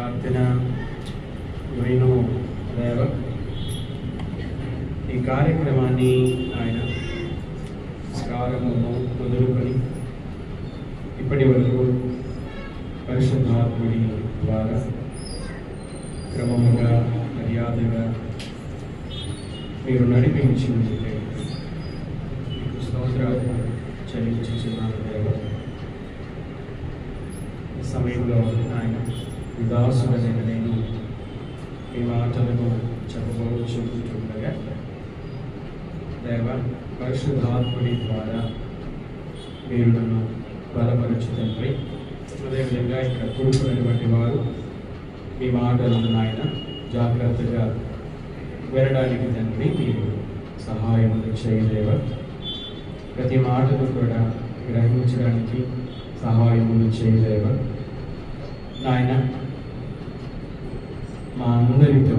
ప్రార్థన విను దేవ. ఈ కార్యక్రమాన్ని ఆయన ప్రారంభము మొదలుకొని ఇప్పటి వరకు పరిశుద్ధాత్ముడి ద్వారా క్రమముగా మర్యాదగా మీరు నడిపించినందుకే మీకు స్తోత్రాలు చెల్లించుచున్నాను దేవ. ఈ సమయంలో ఆయన ఉదాసుడైన నేను ఈ మాటలను చెప్పబోచుంటుండగా దేవ పరిశుద్ధాత్ముడి ద్వారా మీరు నన్ను బలపరచుతండి. అదేవిధంగా ఇక్కడ కూర్చున్నటువంటి వారు మీ మాటలను ఆయన జాగ్రత్తగా వినడానికి తండ్రి మీరు సహాయం చేయలేవా. ప్రతి మాటను కూడా గ్రహించడానికి సహాయములు చేయలేవా నాయన. మా అందరితో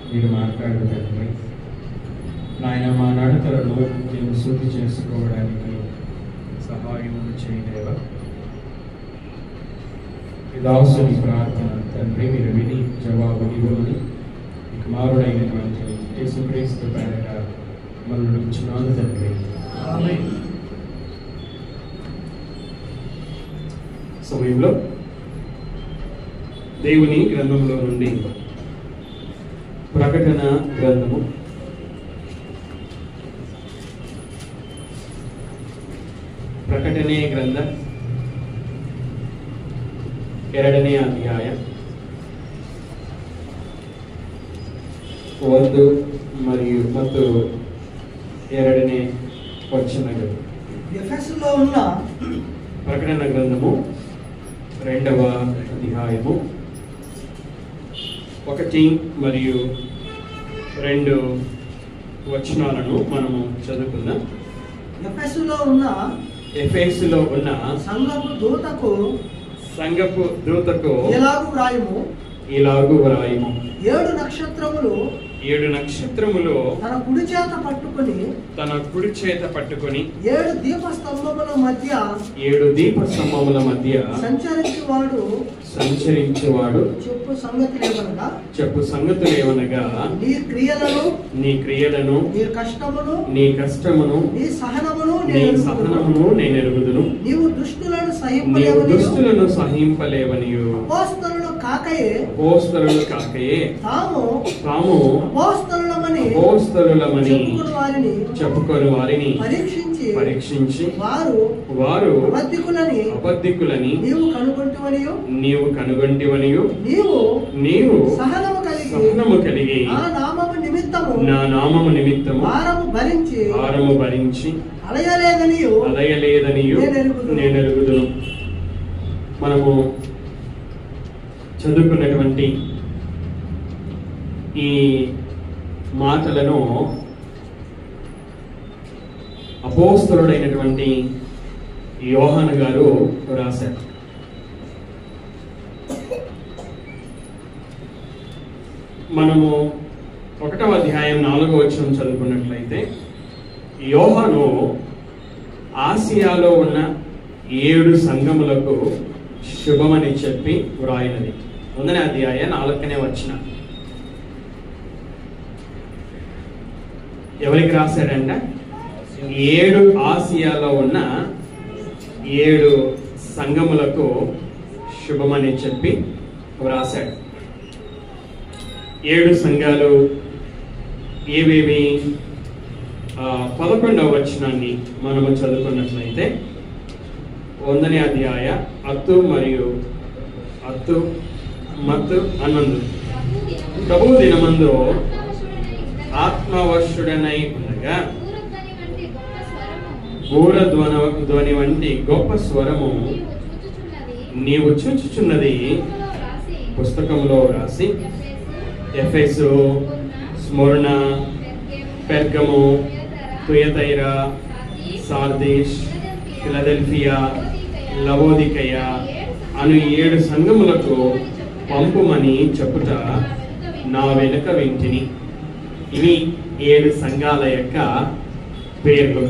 మీరు మాట్లాడుతండి నాయన. మా నడతలను మేము శుద్ధి చేసుకోవడానికి సహాయములు చేయలేవా. దాసుని ప్రార్థన తండ్రి మీరు విని జవాబు ఇవ్వమని కుమారుడైనటువంటి యేసుక్రీస్తు పేరట మనల్ని ఉంచున్నాను తండ్రి. సమయంలో దేవుని గ్రంథంలో నుండి ప్రకటన గ్రంథము ప్రకటనే గ్రంథ 2ನೇ ಅಧ್ಯಾಯ 1 మరియు 2ನೇ వచనములు. ఎఫెసులో ఉన్న ప్రకటన గ్రంథము 2వ అధ్యాయము 1 మరియు 2 వచనాలను మనము చదువుకుందాం. ఎఫెసులో ఉన్న సంఘపు దూతకు ఇలాగు వ్రాయుము. 7 నక్షత్రములు తన కుడి చేత పట్టుకొని 7 దీపస్తంభముల మధ్య సంచరించువాడు చెప్పు సంగతులేమనగా నీ క్రియలను నీ కష్టమును నీ సహనమును నేను ఎరుగుదును. నీవు దుష్టులను సహింపలేవనియు అపోస్తలులు కాకయే తాము అపోస్తలులమని చెప్పుకొని వారిని పరీక్షించి వారు అబద్ధికులని నీవు కనుగొంటివనియు నీవు సహనము కలిగి నా నామము నిమిత్తము భారము భరించి అలయలేదనియు నేను ఎరుగుదును. మనము చదువుకున్నటువంటి ఈ మాటలను అపోస్తలుడైనటువంటి యోహాను గారు రాశారు. మనము 1వ అధ్యాయం 4వ వచనం చదువుకున్నట్లయితే యోహాను ఆసియాలో ఉన్న 7 సంఘములకు శుభమని చెప్పి వ్రాయినది. 1వ అధ్యాయం 4వ వచనం ఎవరికి రాశాడంట? 7 ఆసియాలో ఉన్న 7 సంఘములకు శుభమని చెప్పి వ్రాశాడు. 7 సంఘాలు ఏవేవి? 11వ వచనాన్ని మనము చదువుకున్నట్లయితే 1వ అధ్యాయ 10 మరియు 11 ప్రభు దినమందు ఆత్మవర్షుడనై ఉండగా బూరధ్వని వంటి గొప్ప స్వరము నీవు చూచుచున్నది పుస్తకంలో రాసి ఎఫెసు, స్ముర్ణ, పెర్గము, తుయతైరా, సార్దీస్, ఫిలదెల్ఫియా, లవోదికయ అను 7 సంఘములకు పంపుమని చెప్పుట నా వెనుక వింటిని. ఇవి 7 సంఘాల యొక్క పేర్లు.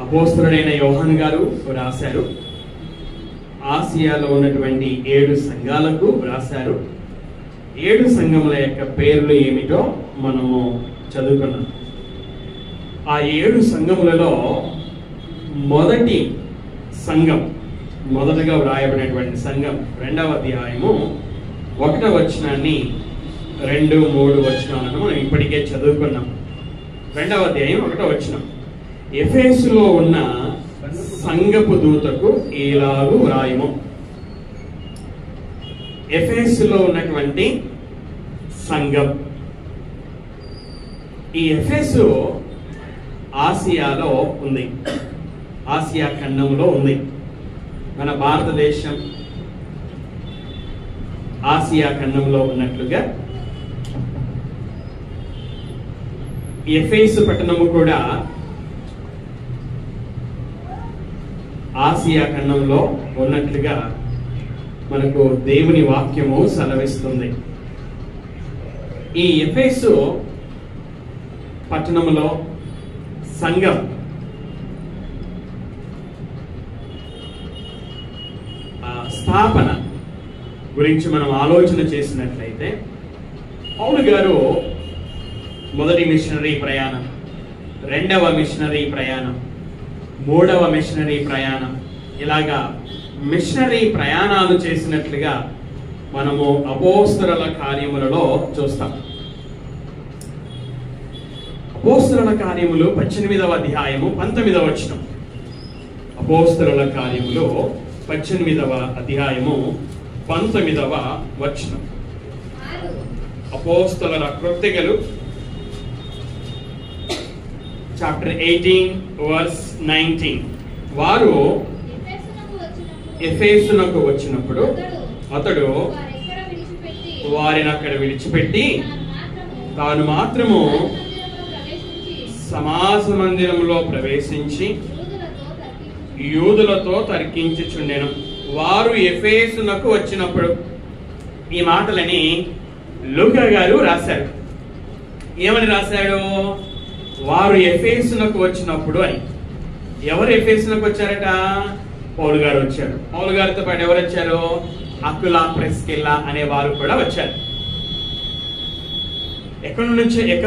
అపోస్తలుడైన యోహాను గారు రాశారు. ఆసియాలో ఉన్నటువంటి 7 సంఘాలకు వ్రాశారు. 7 సంఘముల యొక్క పేర్లు ఏమిటో మనము చదువుకున్నాం. ఆ 7 సంఘములలో మొదటి సంఘం, మొదటగా వ్రాయబడినటువంటి సంఘం 2వ అధ్యాయము 1వ వచనాన్ని 2, 3 వచనాలను మనం ఇప్పటికే చదువుకున్నాం. 2వ అధ్యాయం 1వ వచనం, ఎఫెసులో ఉన్న సంఘపు దూతకు ఇలాగు వ్రాయము. ఎఫెసులో ఉన్నటువంటి సంఘం. ఈ ఎఫెసు ఆసియాలో ఉంది, ఆసియా ఖండంలో ఉంది. మన భారతదేశం ఆసియా ఖండంలో ఉన్నట్లుగా ఎఫెసు పట్టణము కూడా ఆసియా ఖండంలో ఉన్నట్లుగా మనకు దేవుని వాక్యము సెలవిస్తుంది. ఈ ఎఫెసు పట్టణంలో సంఘం స్థాపన గురించి మనం ఆలోచన చేసినట్లయితే, పౌలు గారు మొదటి మిషనరీ ప్రయాణం, 2వ మిషనరీ ప్రయాణం, 3వ మిషనరీ ప్రయాణం, ఇలాగా మిషనరీ ప్రయాణాలు చేసినట్లుగా మనము అపోస్తలుల కార్యములలో చూస్తాం. అపోస్తలుల కార్యములు 18వ అధ్యాయము 19వ వచనం. అపోస్తలుల కార్యములు 18వ అధ్యాయము 19వ వచనం. అపోస్తలుల కృత్యలు చాప్టర్ 18 వర్స్ 19. వారు ఎఫెసునకు వచ్చినప్పుడు అతడు వారిని అక్కడ విడిచిపెట్టి తాను మాత్రము సమాజ మందిరంలో ప్రవేశించి యూదులతో తర్కించుచుండెను. వారు ఎఫెసునకు వచ్చినప్పుడు, ఈ మాటలని లూకా గారు రాశారు. ఏమని రాశాడు? వారు ఎఫెసునకు వచ్చినప్పుడు అని. ఎవరు ఎఫెసునకు వచ్చారట? పౌలు గారు వచ్చారు. పౌలు గారితో పాటు ఎవరు వచ్చారు? అకులా, ప్రిస్కిల్లా అనే వారు కూడా వచ్చారు. ఎక్కడి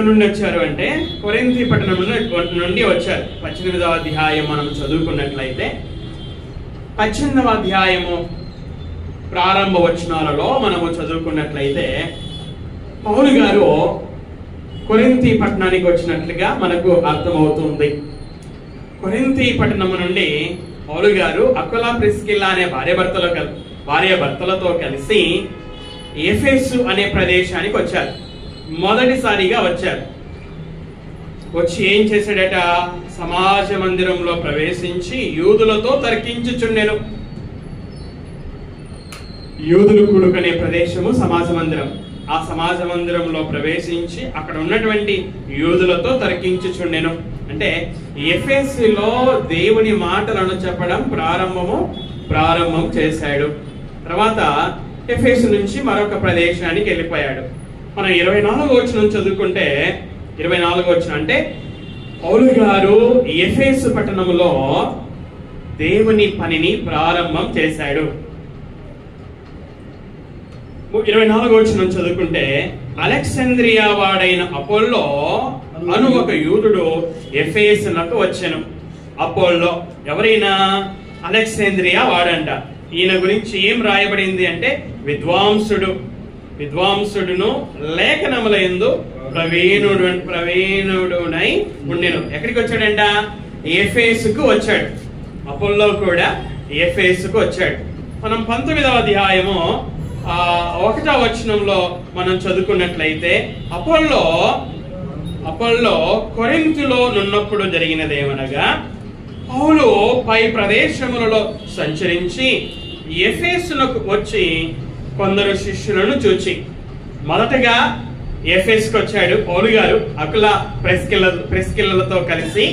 నుండి వచ్చారు అంటే కొరింథీ పట్టణం నుండి వచ్చారు. 18వ అధ్యాయం మనం చదువుకున్నట్లయితే 18వ అధ్యాయము ప్రారంభ వచనాలలో మనము చదువుకున్నట్లయితే పౌలు గారు కొరింథీ పట్టణానికి వచ్చినట్లుగా మనకు అర్థమవుతుంది. కొరింథీ పట్టణము నుండి పౌలు గారు అకులా, ప్రిస్కిల్లా అనే భార్యాభర్తలతో కలిసి ఎఫెసు అనే ప్రదేశానికి వచ్చారు. మొదటిసారిగా వచ్చారు. వచ్చి ఏం చేశాడట? సమాజ మందిరంలో ప్రవేశించి యూదులతో తర్కించుచుండెను. యూదులు కూడుకునే ప్రదేశము సమాజ మందిరం. ఆ సమాజ మందిరంలో ప్రవేశించి అక్కడ ఉన్నటువంటి యూదులతో తర్కించుచుండెను. అంటే ఎఫెసులో దేవుని మాటలను చెప్పడం ప్రారంభం చేశాడు. తర్వాత ఎఫెసు నుంచి మరొక ప్రదేశానికి వెళ్ళిపోయాడు. మనం 24వ వచనం చదువుకుంటే 24వ వచనం అంటే పౌలు గారు ఎఫెసు పట్టణంలో దేవుని పనిని ప్రారంభం చేశాడు. 24వ వచనం చదువుకుంటే అలెగ్జాంద్రియా వాడైన అపోల్లో అను ఒక యూదుడు ఎఫెసునకు వచ్చెను. అపోల్లో ఎవరైనా? అలెగ్జాంద్రియా వాడంట. ఈయన గురించి ఏం రాయబడింది అంటే విద్వాంసుడును లేఖనముల యందు ప్రవీణుడునై ఉండెను. ఎక్కడికి వచ్చాడంట? ఎఫెసుకు వచ్చాడు. అపోల్లో కూడా ఎఫెసుకు వచ్చాడు. మనం 19వ అధ్యాయము 1వ వచనంలో మనం చదువుకున్నట్లయితే అపోల్లో కొరింథులో నున్నప్పుడు జరిగినదేమనగా, పౌలు పై ప్రదేశములలో సంచరించి ఎఫెసునకు వచ్చి కొందరు శిష్యులను చూచి, మొదటగా ఎఫెసుకు వచ్చాడు పౌలు గారు అకులా, ప్రిస్కిల్లలతో కలిసి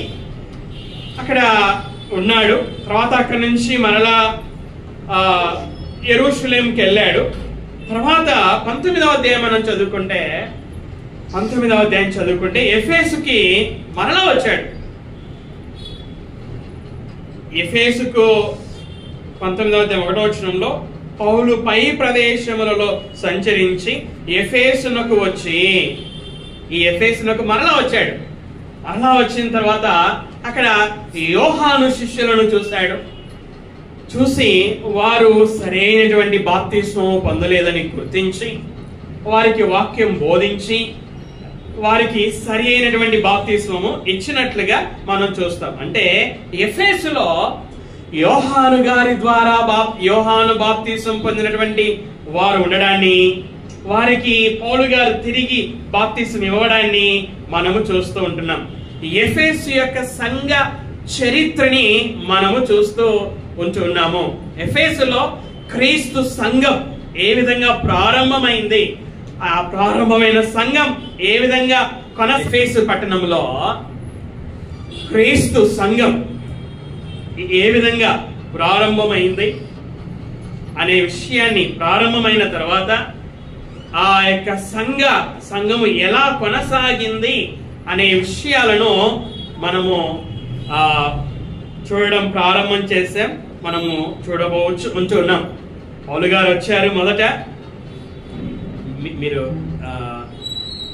అక్కడ ఉన్నాడు. తర్వాత అక్కడి నుంచి మరలా యెరూషలేంకి వెళ్ళాడు. తర్వాత 19వ అధ్యాయం మనం చదువుకుంటే 19వ అధ్యాయం చదువుకుంటే ఎఫెసుకి మరలా వచ్చాడు. ఎఫెసుకు 19:1 పౌలు పై ప్రదేశములలో సంచరించి ఎఫెసునకు వచ్చి, ఈ ఎఫెసునకు మరలా వచ్చాడు. అలా వచ్చిన తర్వాత అక్కడ యోహాను శిష్యులను చూశాడు. చూసి వారు సరైనటువంటి బాప్తిస్మం పొందలేదని గుర్తించి వారికి వాక్యం బోధించి వారికి సరి అయినటువంటి బాప్తిస్మము ఇచ్చినట్లుగా మనం చూస్తాం. అంటే ఎఫెసులో యోహాను గారి ద్వారా యోహాను బాప్తిస్మం పొందినటువంటి వారు ఉండడాన్ని, వారికి పౌలు గారు తిరిగి బాప్తిస్మం ఇవ్వడాన్ని మనము చూస్తూ ఉంటున్నాం. ఎఫెసు యొక్క సంఘ చరిత్రని మనము చూస్తూ ఉంటున్నాము. ఎఫెసులో క్రీస్తు సంఘం ఏ విధంగా ప్రారంభమైంది, ఆ ప్రారంభమైన సంఘం ఏ విధంగా ఎఫెసు పట్టణంలో క్రీస్తు సంఘం ఏ విధంగా ప్రారంభమైంది అనే విషయాన్ని, ప్రారంభమైన తర్వాత ఆ యొక్క సంఘము ఎలా కొనసాగింది అనే విషయాలను మనము చూడడం ప్రారంభం చేసాం. మనము ఉంటున్నాం. పౌలు గారు వచ్చారు. మొదట మీరు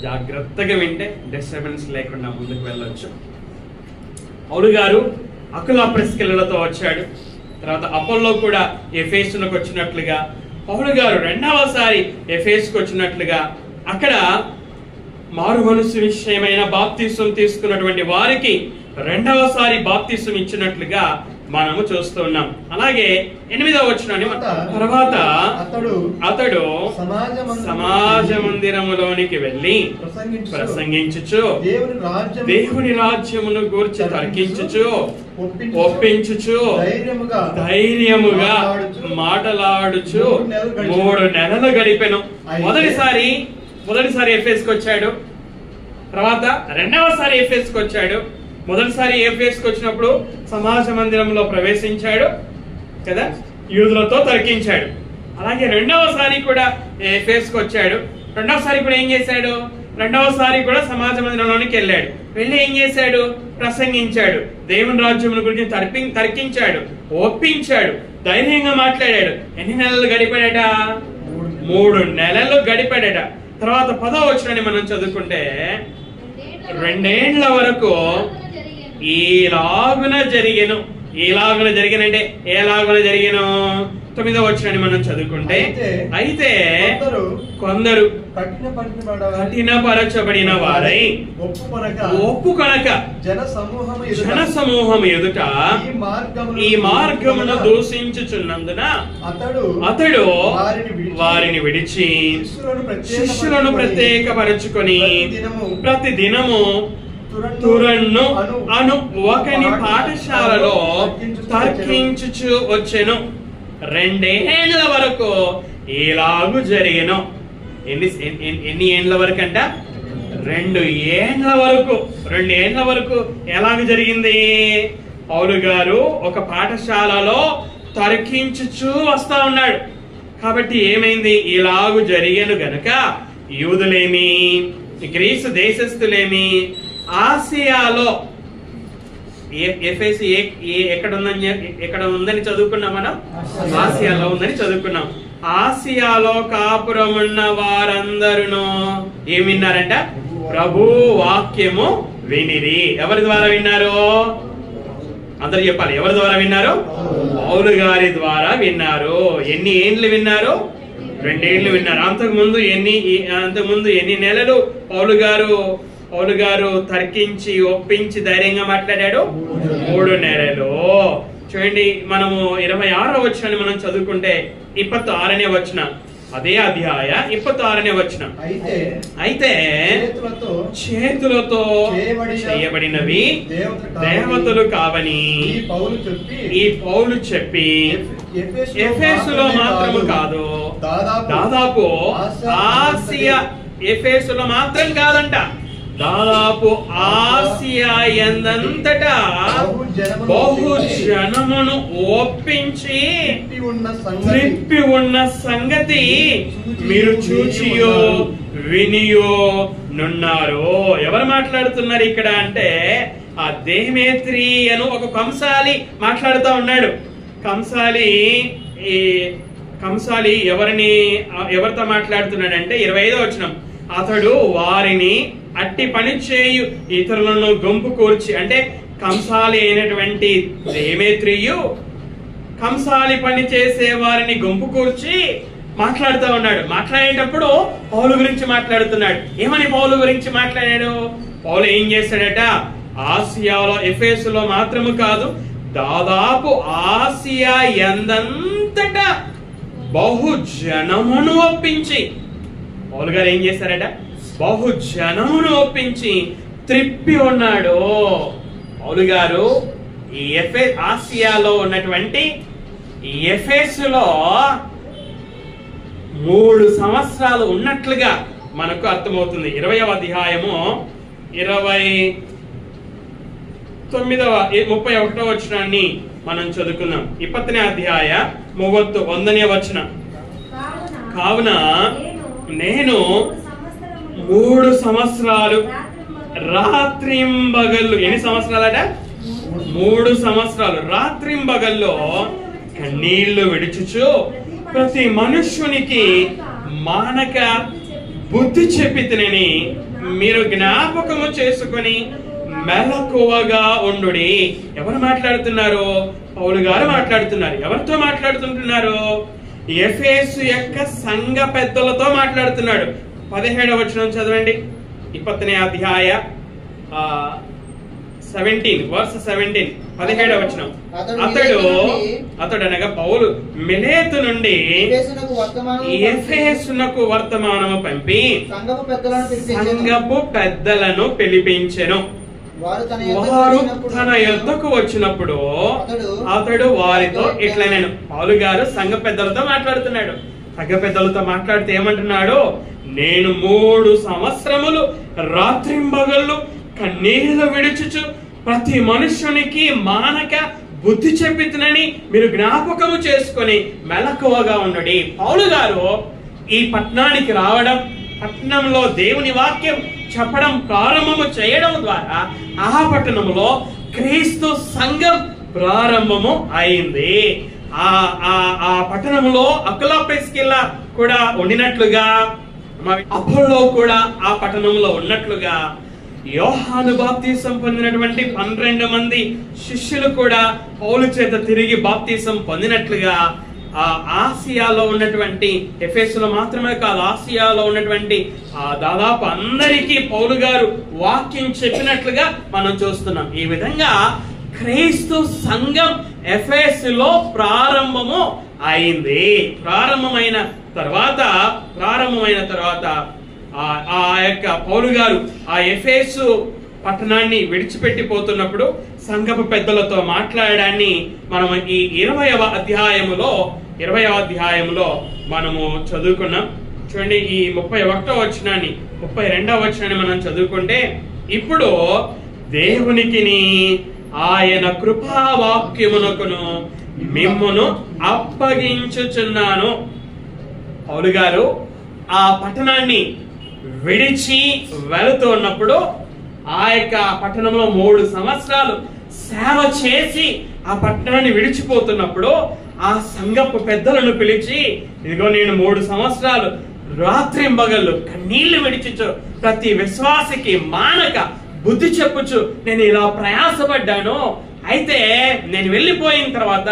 జాగ్రత్తగా వింటే డిస్టర్బెన్స్ లేకుండా ముందుకు వెళ్ళొచ్చు. పౌలు గారు అకుల ప్రిస్కిల్లలతో వచ్చాడు. తర్వాత అపోల్లో కూడా ఎఫెసునకు వచ్చినట్లుగా, పౌలు గారు రెండవసారి ఎఫెసుకు వచ్చినట్లుగా, అక్కడ మారు మనసు విషయమైన బాప్తిస్మం తీసుకున్నటువంటి వారికి రెండవసారి బాప్తిస్మం ఇచ్చినట్లుగా మనము చూస్తూ ఉన్నాం. అలాగే 8వ వచనాన్ని తర్వాత అతడు సమాజ మందిరములోనికి వెళ్ళి ప్రసంగించుచు దేవుని రాజ్యమును గూర్చి తర్కించుచు ఒప్పించుచు ధైర్యముగా మాటలాడుచు 3 నెలలు గడిపెను. మొదటిసారి ఎఫెసుకు వచ్చాడు. తర్వాత రెండవసారి ఎఫెసుకు వచ్చాడు. మొదటిసారి ఎఫెసుకు వచ్చినప్పుడు సమాజ మందిరంలో ప్రవేశించాడు కదా, యూదులతో తర్కించాడు. అలాగే రెండవసారి కూడా ఎఫెసుకు వచ్చాడు. రెండవసారి కూడా ఏం చేశాడు? రెండవసారి కూడా సమాజ మందిరంలోనికి వెళ్ళాడు. వెళ్ళి ఏం చేశాడు? ప్రసంగించాడు. దేవుని రాజ్యముల గురించి తర్కించాడు, ఒప్పించాడు, ధైర్యంగా మాట్లాడాడు. ఎన్ని నెలలు గడిపాడట? 3 నెలలు గడిపాడట. తర్వాత 10వ వచనాన్ని మనం చదువుకుంటే 2 ఏళ్ల వరకు ఈలాగున జరిగెను. ఈలాగున జరిగినంటే ఏలాగున జరిగెను? 9వ వచనాన్ని మనం చదువుకుంటే, అయితే కొందరు కఠినపరచబడిన వారై ఒప్పుకొనక జన సమూహం ఎదుట ఈ మార్గమును దూషించుచున్నందున అతడు వారిని విడిచి శిష్యులను ప్రత్యేకపరచుకొని ప్రతి దినము తురన్ను అను ఒకని పాఠశాలలో తర్కించుచు వచ్చెను. 2 ఏళ్ల వరకు ఇలాగు జరిగెను. ఎన్ని ఏండ్ల వరకు అంట? 2 ఏండ్ల వరకు. 2 ఏండ్ల వరకు ఎలాగ జరిగింది? పౌలు గారు ఒక పాఠశాలలో తర్కించుచు వస్తా ఉన్నాడు. కాబట్టి ఏమైంది? ఇలాగు జరిగేను గనక యూదులేమి, గ్రీసు దేశస్థులేమి, ఆసియాలో ఎఫెసు ఎక్కడ ఉందని చదువుకున్నాం మనం? ఆసియాలో ఉందని చదువుకున్నాం. ఆసియాలో కాపురం ఉన్న వారందరూ ఏం విన్నారంట? ప్రభు వాక్యము వినిరి. ఎవరి ద్వారా విన్నారు? అందరు చెప్పాలి. ఎవరి ద్వారా విన్నారు? పౌలు గారి ద్వారా విన్నారు. ఎన్ని ఏండ్లు విన్నారు? 2 ఏళ్లు విన్నారు. అంతకుముందు ఎన్ని నెలలు పౌలు గారు తర్కించి ఒప్పించి ధైర్యంగా మాట్లాడాడు? 3 నెలలు. చూడండి, మనము 26వ వచనాన్ని మనం చదువుకుంటే 26నే వచనం, అదే అధ్యాయ 26నే వచనం. అయితే చేతులతో చేయబడినవి దేవతలు కావని ఈ పౌలు చెప్పి ఎఫెసులో మాత్రము కాదు, దాదాపు ఆసియా, ఎఫెసులో మాత్రం కాదంట, దాదాపు ఆసియా ఎందంతటా బహు జనమును ఒప్పించి త్రిప్పి ఉన్న సంగతి మీరు చూచియో వినియో నున్నారు. ఎవరు మాట్లాడుతున్నారు ఇక్కడ అంటే ఆ దేమేత్రి అను ఒక కంసాలి మాట్లాడుతూ ఉన్నాడు. కంసాలి ఎవరితో మాట్లాడుతున్నాడంటే 25వ వచనం, అతడు వారిని అట్టి పని చేయు ఇతరులను గుంపు కూర్చి, అంటే కంసాలి అయినటువంటి దేమేత్రియు కంసాలి పని చేసే వారిని గుంపు కూర్చి మాట్లాడుతూ ఉన్నాడు. మాట్లాడేటప్పుడు పౌలు గురించి మాట్లాడుతున్నాడు. ఏమని పౌలు గురించి మాట్లాడాడు? పౌలు ఏం చేశాడట? ఆసియాలో, ఎఫెసులో మాత్రము కాదు, దాదాపు ఆసియా ఎందంతటా బహుజనమును ఒప్పించి, పౌలు గారు ఏం చేశారట? బహుజనమును ఒప్పించి త్రిప్పి ఉన్నాడు. పౌలు గారు ఈ ఆసియాలో ఉన్నటువంటి ఎఫెసులో 3 సంవత్సరాలు ఉన్నట్లుగా మనకు అర్థమవుతుంది. 20వ అధ్యాయము 31వ వచనాన్ని మనం చదువుకుందాం. 20వ అధ్యాయ 31వ వచనం, కావున నేను 3 సంవత్సరాలు రాత్రింబగళ్ళు, ఎన్ని సంవత్సరాలట? 3 సంవత్సరాలు రాత్రింబగల్లో కన్నీళ్లు విడుచుచు ప్రతి మనుష్యునికి మానక బుద్ధి చెప్పితినని మీరు జ్ఞాపకము చేసుకొని మెలకువగా ఉండుడి. ఎవరు మాట్లాడుతున్నారు? పౌలు గారు మాట్లాడుతున్నారు. ఎవరితో మాట్లాడుతుంటున్నారు? ఎఫెసు యొక్క సంఘ పెద్దలతో మాట్లాడుతున్నాడు. 17వ వచనం చదవండి. 20వ అధ్యాయ 17 17వ వచనం. అతడు అనగా పౌలు మిలేతు నుండి ఎఫెసునకు వర్తమానము పంపి సంఘపు పెద్దలను పిలిపించెను. వారు తన యొద్దకు వచ్చినప్పుడు అతడు వారితో ఇట్లా, నేను పౌలు గారు సంఘ పెద్దలతో మాట్లాడుతున్నాడు. సంఘ పెద్దలతో మాట్లాడితే ఏమంటున్నాడు? నేను 3 సంవత్సరములు రాత్రింబగళ్ళు కన్నీళ్లు విడుచుచు ప్రతి మనుష్యునికి మానక బుద్ధి చెప్పితునని మీరు జ్ఞాపకము చేసుకొని మెలకువగా ఉండండి. పౌలు గారు ఈ పట్టణానికి రావడం, పట్టణంలో దేవుని వాక్యం చెప్పడం ప్రారంభము చేయడం ద్వారా ఆ పట్టణంలో క్రీస్తు సంఘం ప్రారంభము అయింది. ఆ పట్టణంలో అకులా ప్రిస్కిల్లా కూడా ఉండినట్లుగా, అపోల్లో కూడా ఆ పట్టణంలో ఉన్నట్లుగా, యోహాను బాప్తీసం పొందినటువంటి 12 మంది శిష్యులు కూడా పౌలు చేత తిరిగి బాప్తీసం పొందినట్లుగా, ఆసియాలో ఉన్నటువంటి, ఎఫెసులో మాత్రమే కాదు, ఆసియాలో ఉన్నటువంటి దాదాపు అందరికీ పౌలు గారు వాక్యం చెప్పినట్లుగా మనం చూస్తున్నాం. ఈ విధంగా క్రీస్తు సంఘం ఎఫెసులో ప్రారంభము అయింది. ప్రారంభమైన తర్వాత ఆ యొక్క పౌలు గారు ఆ ఎఫెసు పట్టణాన్ని విడిచిపెట్టిపోతున్నప్పుడు సంఘపు పెద్దలతో మాట్లాడడాన్ని మనం ఈ 20వ అధ్యాయములో మనము చదువుకున్నాం. చూడండి, ఈ 31వ వచనాన్ని 32వ వచనాన్ని మనం చదువుకుంటే, ఇప్పుడు దేవునికిని ఆయన కృపావాక్యమునకును మిమ్మును అప్పగించుచున్నాను. పౌలు గారు ఆ పట్టణాన్ని విడిచి వెళుతున్నప్పుడు, ఆ యొక్క పట్టణంలో 3 సంవత్సరాలు సేవ చేసి ఆ పట్టణాన్ని విడిచిపోతున్నప్పుడు ఆ సంఘపు పెద్దలను పిలిచి, ఇదిగో నేను 3 సంవత్సరాలు రాత్రింబగళ్ళు కన్నీళ్లు విడిచిచు ప్రతి విశ్వాసికి మానక బుద్ధి చెప్పుచు నేను ఇలా ప్రయాసపడ్డాను. అయితే నేను వెళ్ళిపోయిన తర్వాత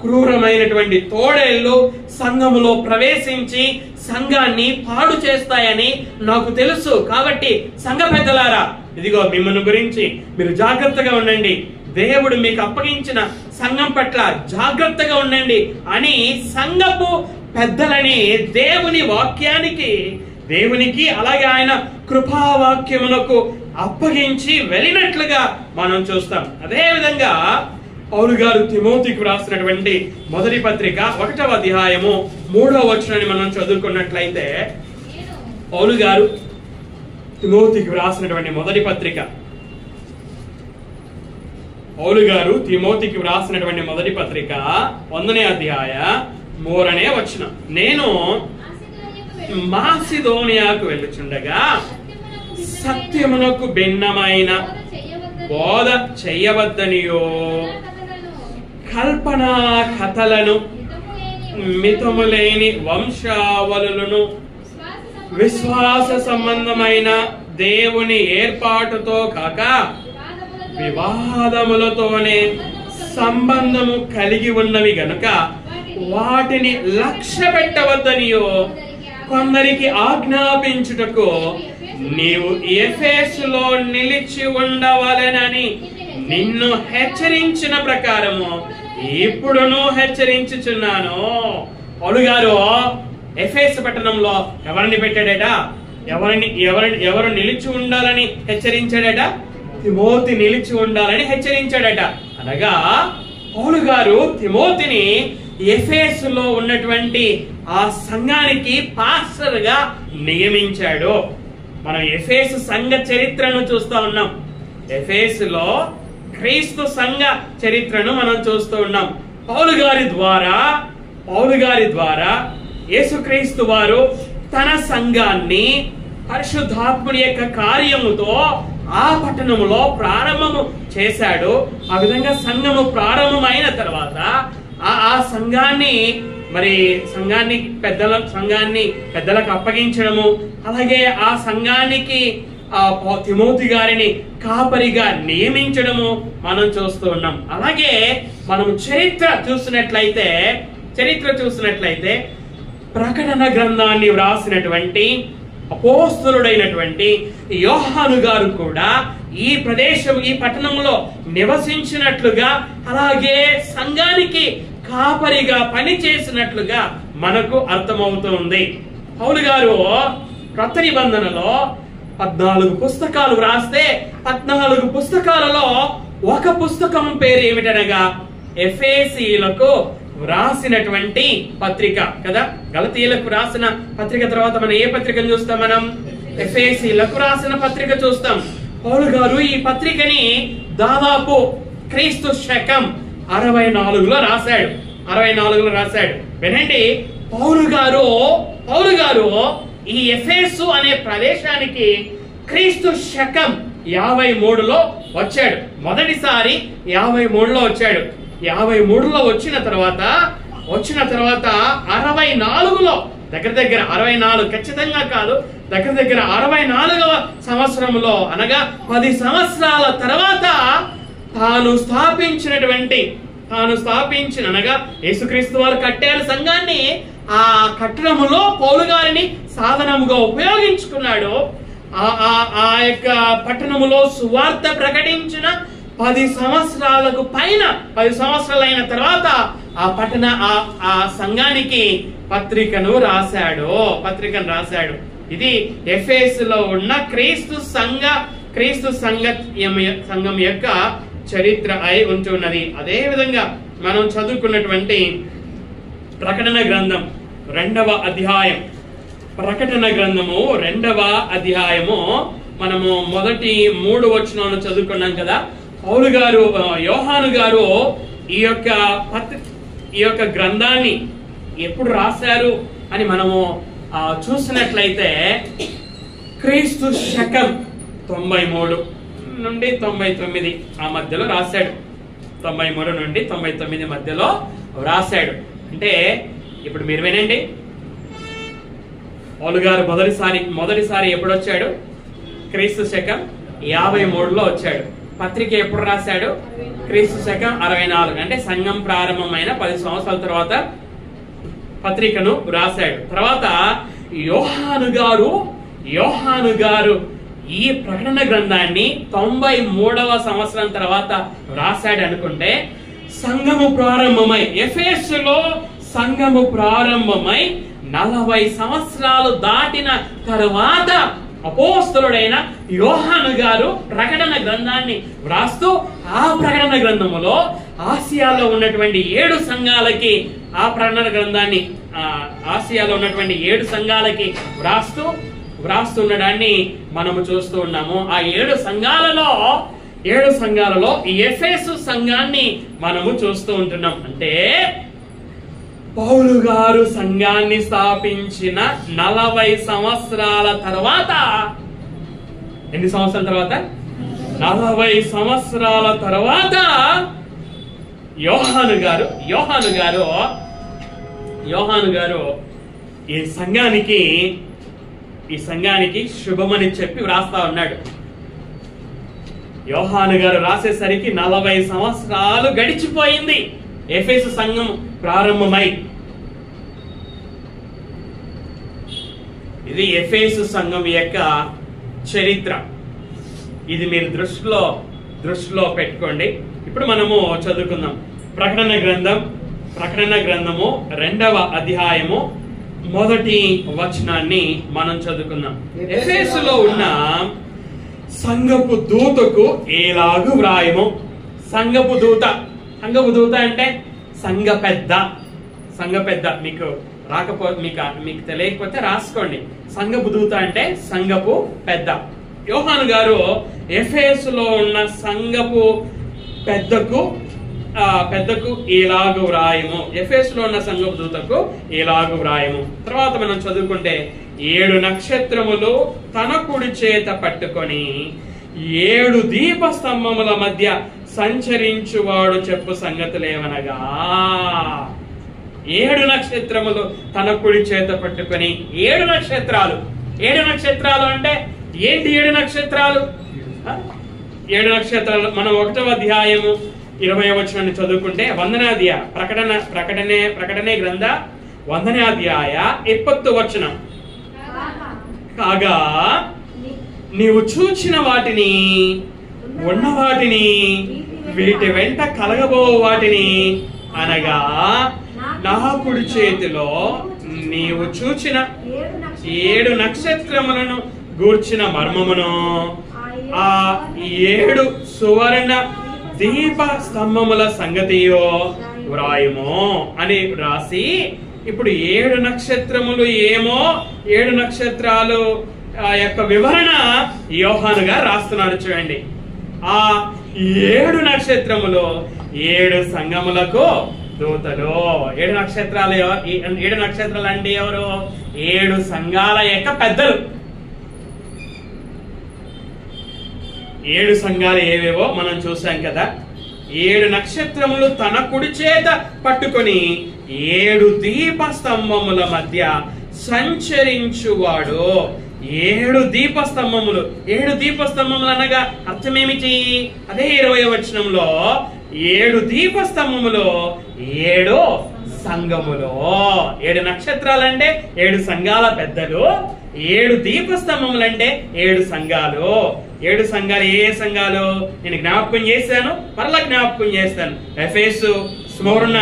క్రూరమైనటువంటి తోడేళ్లు సంఘములో ప్రవేశించి సంఘాన్ని పాడు చేస్తాయని నాకు తెలుసు. కాబట్టి సంఘ పెద్దలారా, ఇదిగో మిమ్మల్ని గురించి మీరు జాగ్రత్తగా ఉండండి. దేవుడు మీకు అప్పగించిన సంఘం పట్ల జాగ్రత్తగా ఉండండి అని సంఘపు పెద్దలని దేవునికి అలాగే ఆయన కృపావాక్యమునకు అప్పగించి వెళ్ళినట్లుగా మనం చూస్తాం. అదే విధంగా పౌలు గారు తిమోతికి రాసినటువంటి మొదటి పత్రిక 1వ అధ్యాయము 3వ వచనాన్ని మనం చదువుకున్నట్లయితే, పౌలు గారు తిమోతికి రాసినటువంటి మొదటి పత్రిక 1వ అధ్యాయ 3వ వచనం, నేను మాసిదోనియాకు వెళ్ళుచుండగా సత్యమునకు భిన్నమైన బోధ చెయ్యవద్దనియో కల్పనా కథలను, మితములేని వంశావళులను, విశ్వాస సంబంధమైన దేవుని ఏర్పాటుతో కాక వివాదములతోనే సంబంధము కలిగి ఉన్నవి గనుక వాటిని లక్ష్య పెట్టవద్దనియో కొందరికి ఆజ్ఞాపించుటకు నీవు ఎఫెసులో నిలిచి ఉండవలెనని నిన్ను హెచ్చరించిన ప్రకారము ఇప్పుడును హెచ్చరించుచున్నాను. పౌలు గారు ఎఫెసు పట్టణంలో ఎవరిని పెట్టాడట? ఎవరు నిలిచి ఉండాలని హెచ్చరించాడట? తిమోతి నిలిచి ఉండాలని హెచ్చరించాడట. అనగా పౌలు గారు తిమోతిని ఎఫెసులో ఉన్నటువంటి ఆ సంఘానికి పాస్టర్ గా నియమించాడు. మనం ఎఫెసు సంఘ చరిత్రను చూస్తూ ఉన్నాం. ఎఫెసులో క్రీస్తు సంఘ చరిత్రను మనం చూస్తూ ఉన్నాం. పౌలు గారి ద్వారా యేసుక్రీస్తు వారు తన సంఘాన్ని పరిశుద్ధాత్ముని యొక్క కార్యముతో ఆ పట్టణములో ప్రారంభము చేశాడు. ఆ విధంగా సంఘము ప్రారంభమైన తర్వాత ఆ సంఘాన్ని పెద్దలకు అప్పగించడము, అలాగే ఆ సంఘానికి తిమోతి గారిని కాపరిగా నియమించడము మనం చూస్తూ ఉన్నాం. అలాగే మనం చరిత్ర చూసినట్లయితే ప్రకటన గ్రంథాన్ని వ్రాసినటువంటి అపోస్తలుడైనటువంటి యోహాను గారు కూడా ఈ పట్టణంలో నివసించినట్లుగా, అలాగే సంఘానికి కాపరిగా పనిచేసినట్లుగా మనకు అర్థమవుతుంది. పౌలు గారు క్రొత్త నిబంధనలో 14 పుస్తకాలు వ్రాస్తే 14 పుస్తకాలలో ఒక పుస్తకం పేరు ఏమిటనగా ఎఫెసీయులకు వ్రాసినటువంటి పత్రిక కదా. గలతీయులకు రాసిన పత్రిక తర్వాత మనం ఏ పత్రికను చూస్తాం? మనం ఎఫెసీయులకు రాసిన పత్రిక చూస్తాం. పౌలు గారు ఈ పత్రికని దాదాపు క్రీస్తు శకం 64లో రాశాడు. వినండి, పౌలు గారు ఈ ఎఫెసు అనే ప్రదేశానికి క్రీస్తు శకం 53లో వచ్చాడు. మొదటిసారి 53లో వచ్చాడు. 53లో వచ్చిన తర్వాత 64లో దగ్గర 64 ఖచ్చితంగా కాదు, దగ్గర 64వ సంవత్సరంలో అనగా 10 సంవత్సరాల తర్వాత తాను స్థాపించిన అనగా యేసుక్రీస్తు వారు కట్టారు సంఘాన్ని. ఆ కట్టడములో పౌలు గారిని సాధనముగా ఉపయోగించుకున్నాడు. ఆ యొక్క పట్టణములో సువార్త ప్రకటించిన 10 సంవత్సరాలకు పైన 10 సంవత్సరాలైన తర్వాత ఆ సంఘానికి పత్రికను రాశాడు. ఇది ఎఫెసులో ఉన్న క్రీస్తు సంఘం యొక్క చరిత్ర అయి ఉంటున్నది. అదే విధంగా మనం చదువుకున్నటువంటి ప్రకటన గ్రంథం 2వ అధ్యాయం, ప్రకటన గ్రంథము 2వ అధ్యాయము మనము మొదటి 3 వచనాలను చదువుకున్నాం కదా. పౌలు గారు యోహాను గారు ఈ యొక్క గ్రంథాన్ని ఎప్పుడు రాశారు అని మనము చూసినట్లయితే క్రీస్తు శకం 93 నుండి 99 ఆ మధ్యలో రాశాడు. 93 నుండి 99 మధ్యలో రాశాడు. అంటే ఇప్పుడు మీరు వినండి, పౌలు గారు మొదటిసారి ఎప్పుడు వచ్చాడు? క్రీస్తు శకం 53లో వచ్చాడు. పత్రిక ఎప్పుడు రాశాడు? క్రీస్తు శకం 64 అంటే సంఘం ప్రారంభమైన 10 సంవత్సరాల తర్వాత పత్రికను రాశాడు. తర్వాత యోహాను గారు ఈ ప్రకటన గ్రంథాన్ని 93వ సంవత్సరం తర్వాత రాశాడు అనుకుంటే, సంఘము ప్రారంభమై ఎఫెసులో సంఘము ప్రారంభమై 40 సంవత్సరాలు దాటిన తరువాత అపోస్తలుడైన యోహాను గారు ప్రకటన గ్రంథాన్ని వ్రాస్తూ ఆ ప్రకటన గ్రంథములో ఆసియాలో ఉన్నటువంటి 7 సంఘాలకి ఆ ప్రకటన గ్రంథాన్ని ఆసియాలో ఉన్నటువంటి 7 సంఘాలకి వ్రాస్తుండడాన్ని మనము చూస్తూ ఉన్నాము. ఆ 7 సంఘాలలో ఎఫెసు సంఘాన్ని మనము చూస్తూ ఉంటున్నాం. అంటే పౌలు గారు సంఘాన్ని స్థాపించిన 40 సంవత్సరాల తర్వాత, ఎన్ని సంవత్సరాల తర్వాత? 40 సంవత్సరాల తర్వాత యోహాను గారు ఈ సంఘానికి శుభమని చెప్పి వ్రాస్తా ఉన్నాడు. యోహాను గారు రాసేసరికి 40 సంవత్సరాలు గడిచిపోయింది ఎఫెసు సంఘం ప్రారంభమై. ఇది ఎఫెసు సంఘం యొక్క చరిత్ర. ఇది మీరు దృష్టిలో పెట్టుకోండి. ఇప్పుడు మనము చదువుకుందాం. ప్రకటన గ్రంథము 2వ అధ్యాయము 1వ వచనాన్ని మనం చదువుకుందాం. ఎఫెసులో ఉన్న సంఘపు దూతకు ఎలాగు వ్రాయము. సంఘపు దూత అంటే సంఘ పెద్ద. మీకు తెలియకపోతే రాసుకోండి. సంఘపు దూత అంటే సంఘపు పెద్ద. యోహాను గారు ఎఫెసులో ఉన్న సంఘపు పెద్దకు ఎలాగు వ్రాయము. ఎఫెసులో ఉన్న సంఘపు దూతకు ఎలాగు వ్రాయము. తర్వాత మనం చదువుకుంటే 7 నక్షత్రములు తన కుడి చేత పట్టుకొని 7 దీపస్తంభముల మధ్య సంచరించువాడు చెప్పు సంగతులేవనగా. 7 నక్షత్రములు తన కుడి చేత పట్టుకొని 7 నక్షత్రాలు. 7 నక్షత్రాలు అంటే ఏంటి? 7 నక్షత్రాలు 7 నక్షత్రాలు మనం 1వ అధ్యాయము 20వ వచనాన్ని చదువుకుంటే ప్రకటనే గ్రంథ 1వ అధ్యాయ 20వ వచనం. కాగా నీవు చూచిన వాటిని, ఉన్న వాటిని, వీటి వెంట కలగబో వాటిని అనగా నా కుడి చేతిలో నీవు చూచిన 7 నక్షత్రములను గూర్చిన మర్మమును, ఆ 7 సువర్ణ దీప స్తంభముల సంగతియో వ్రాయము అని రాసి, ఇప్పుడు 7 నక్షత్రములు ఏమో, 7 నక్షత్రాలు యొక్క వివరణ యోహాను గారు రాస్తున్నాడు. చూడండి, ఆ 7 నక్షత్రములు 7 సంఘములకు దూతలు. 7 నక్షత్రాలు 7 నక్షత్రాలు అంటే ఎవరు? 7 సంఘాల యొక్క పెద్దలు. 7 సంఘాలు ఏవేవో మనం చూసాం కదా. 7 నక్షత్రములు తన కుడి చేత పట్టుకొని 7 దీపస్తంభముల మధ్య సంచరించువాడు. 7 దీపస్తంభములు. 7 దీపస్తంభములు అనగా అర్థమేమిటి? అదే 20వ వచనంలో 7 దీపస్తంభములు 7 సంఘములు. 7 నక్షత్రాలంటే 7 సంఘాల పెద్దలు. 7 దీపస్తంభములు అంటే 7 సంఘాలు. 7 సంఘాలు ఏ సంఘాలు? నేను జ్ఞాపకం చేశాను, మరలా జ్ఞాపకం చేస్తాను. ఎఫెసు, స్మరణ,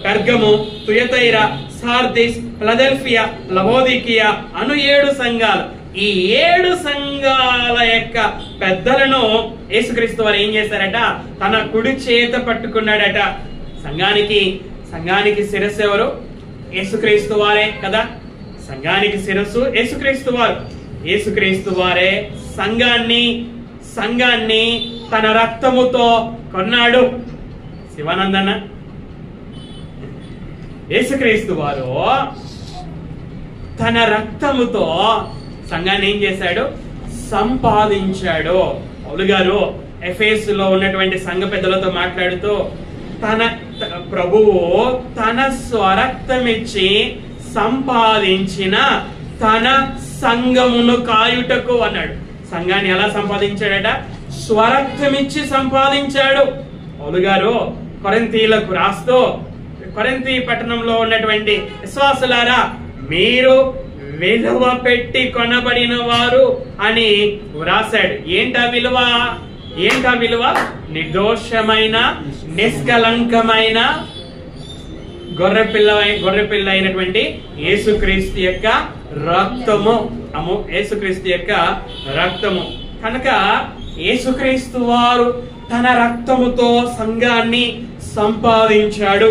పెర్గము, తుయతైరా, సార్దిస్, ఫిలదెల్ఫియా, లవోదికియా అను 7 సంఘాలు. ఈ 7 సంఘాల యొక్క పెద్దలను యేసుక్రీస్తు వారు ఏం చేశారట? తన కుడి చేత పట్టుకున్నాడట. సంఘానికి శిరస్సు ఎవరు? యేసుక్రీస్తు వారే కదా. సంఘానికి శిరస్సు యేసుక్రీస్తు వారు. యేసుక్రీస్తు వారే సంఘాన్ని తన రక్తముతో కొన్నాడు. శివానందన్న, యేసుక్రీస్తు వారు తన రక్తముతో సంఘాన్ని ఏం చేశాడు? సంపాదించాడు. పౌలు గారు ఎఫెసులో ఉన్నటువంటి సంఘ పెద్దలతో మాట్లాడుతూ ప్రభువు తన స్వరక్తమిచ్చి సంపాదించిన తన సంఘమును కాయుటకు అన్నాడు. సంఘాన్ని ఎలా సంపాదించాడట? స్వరక్తమిచ్చి సంపాదించాడు. పౌలు గారు కొరింథీయులకు రాస్తూ, కొరింథీ పట్టణంలో ఉన్నటువంటి విశ్వాసులారా, మీరు విలువ పెట్టి కొనబడిన వారు అని వ్రాసాడు. ఏంటా విలువ? నిర్దోషమైన, నిష్కలంకమైన గొర్రెపిల్ల అయినటువంటి యేసుక్రీస్తు యొక్క రక్తము. యేసుక్రీస్తు యొక్క రక్తము కనుక యేసుక్రీస్తు వారు తన రక్తముతో సంఘాన్ని సంపాదించాడు.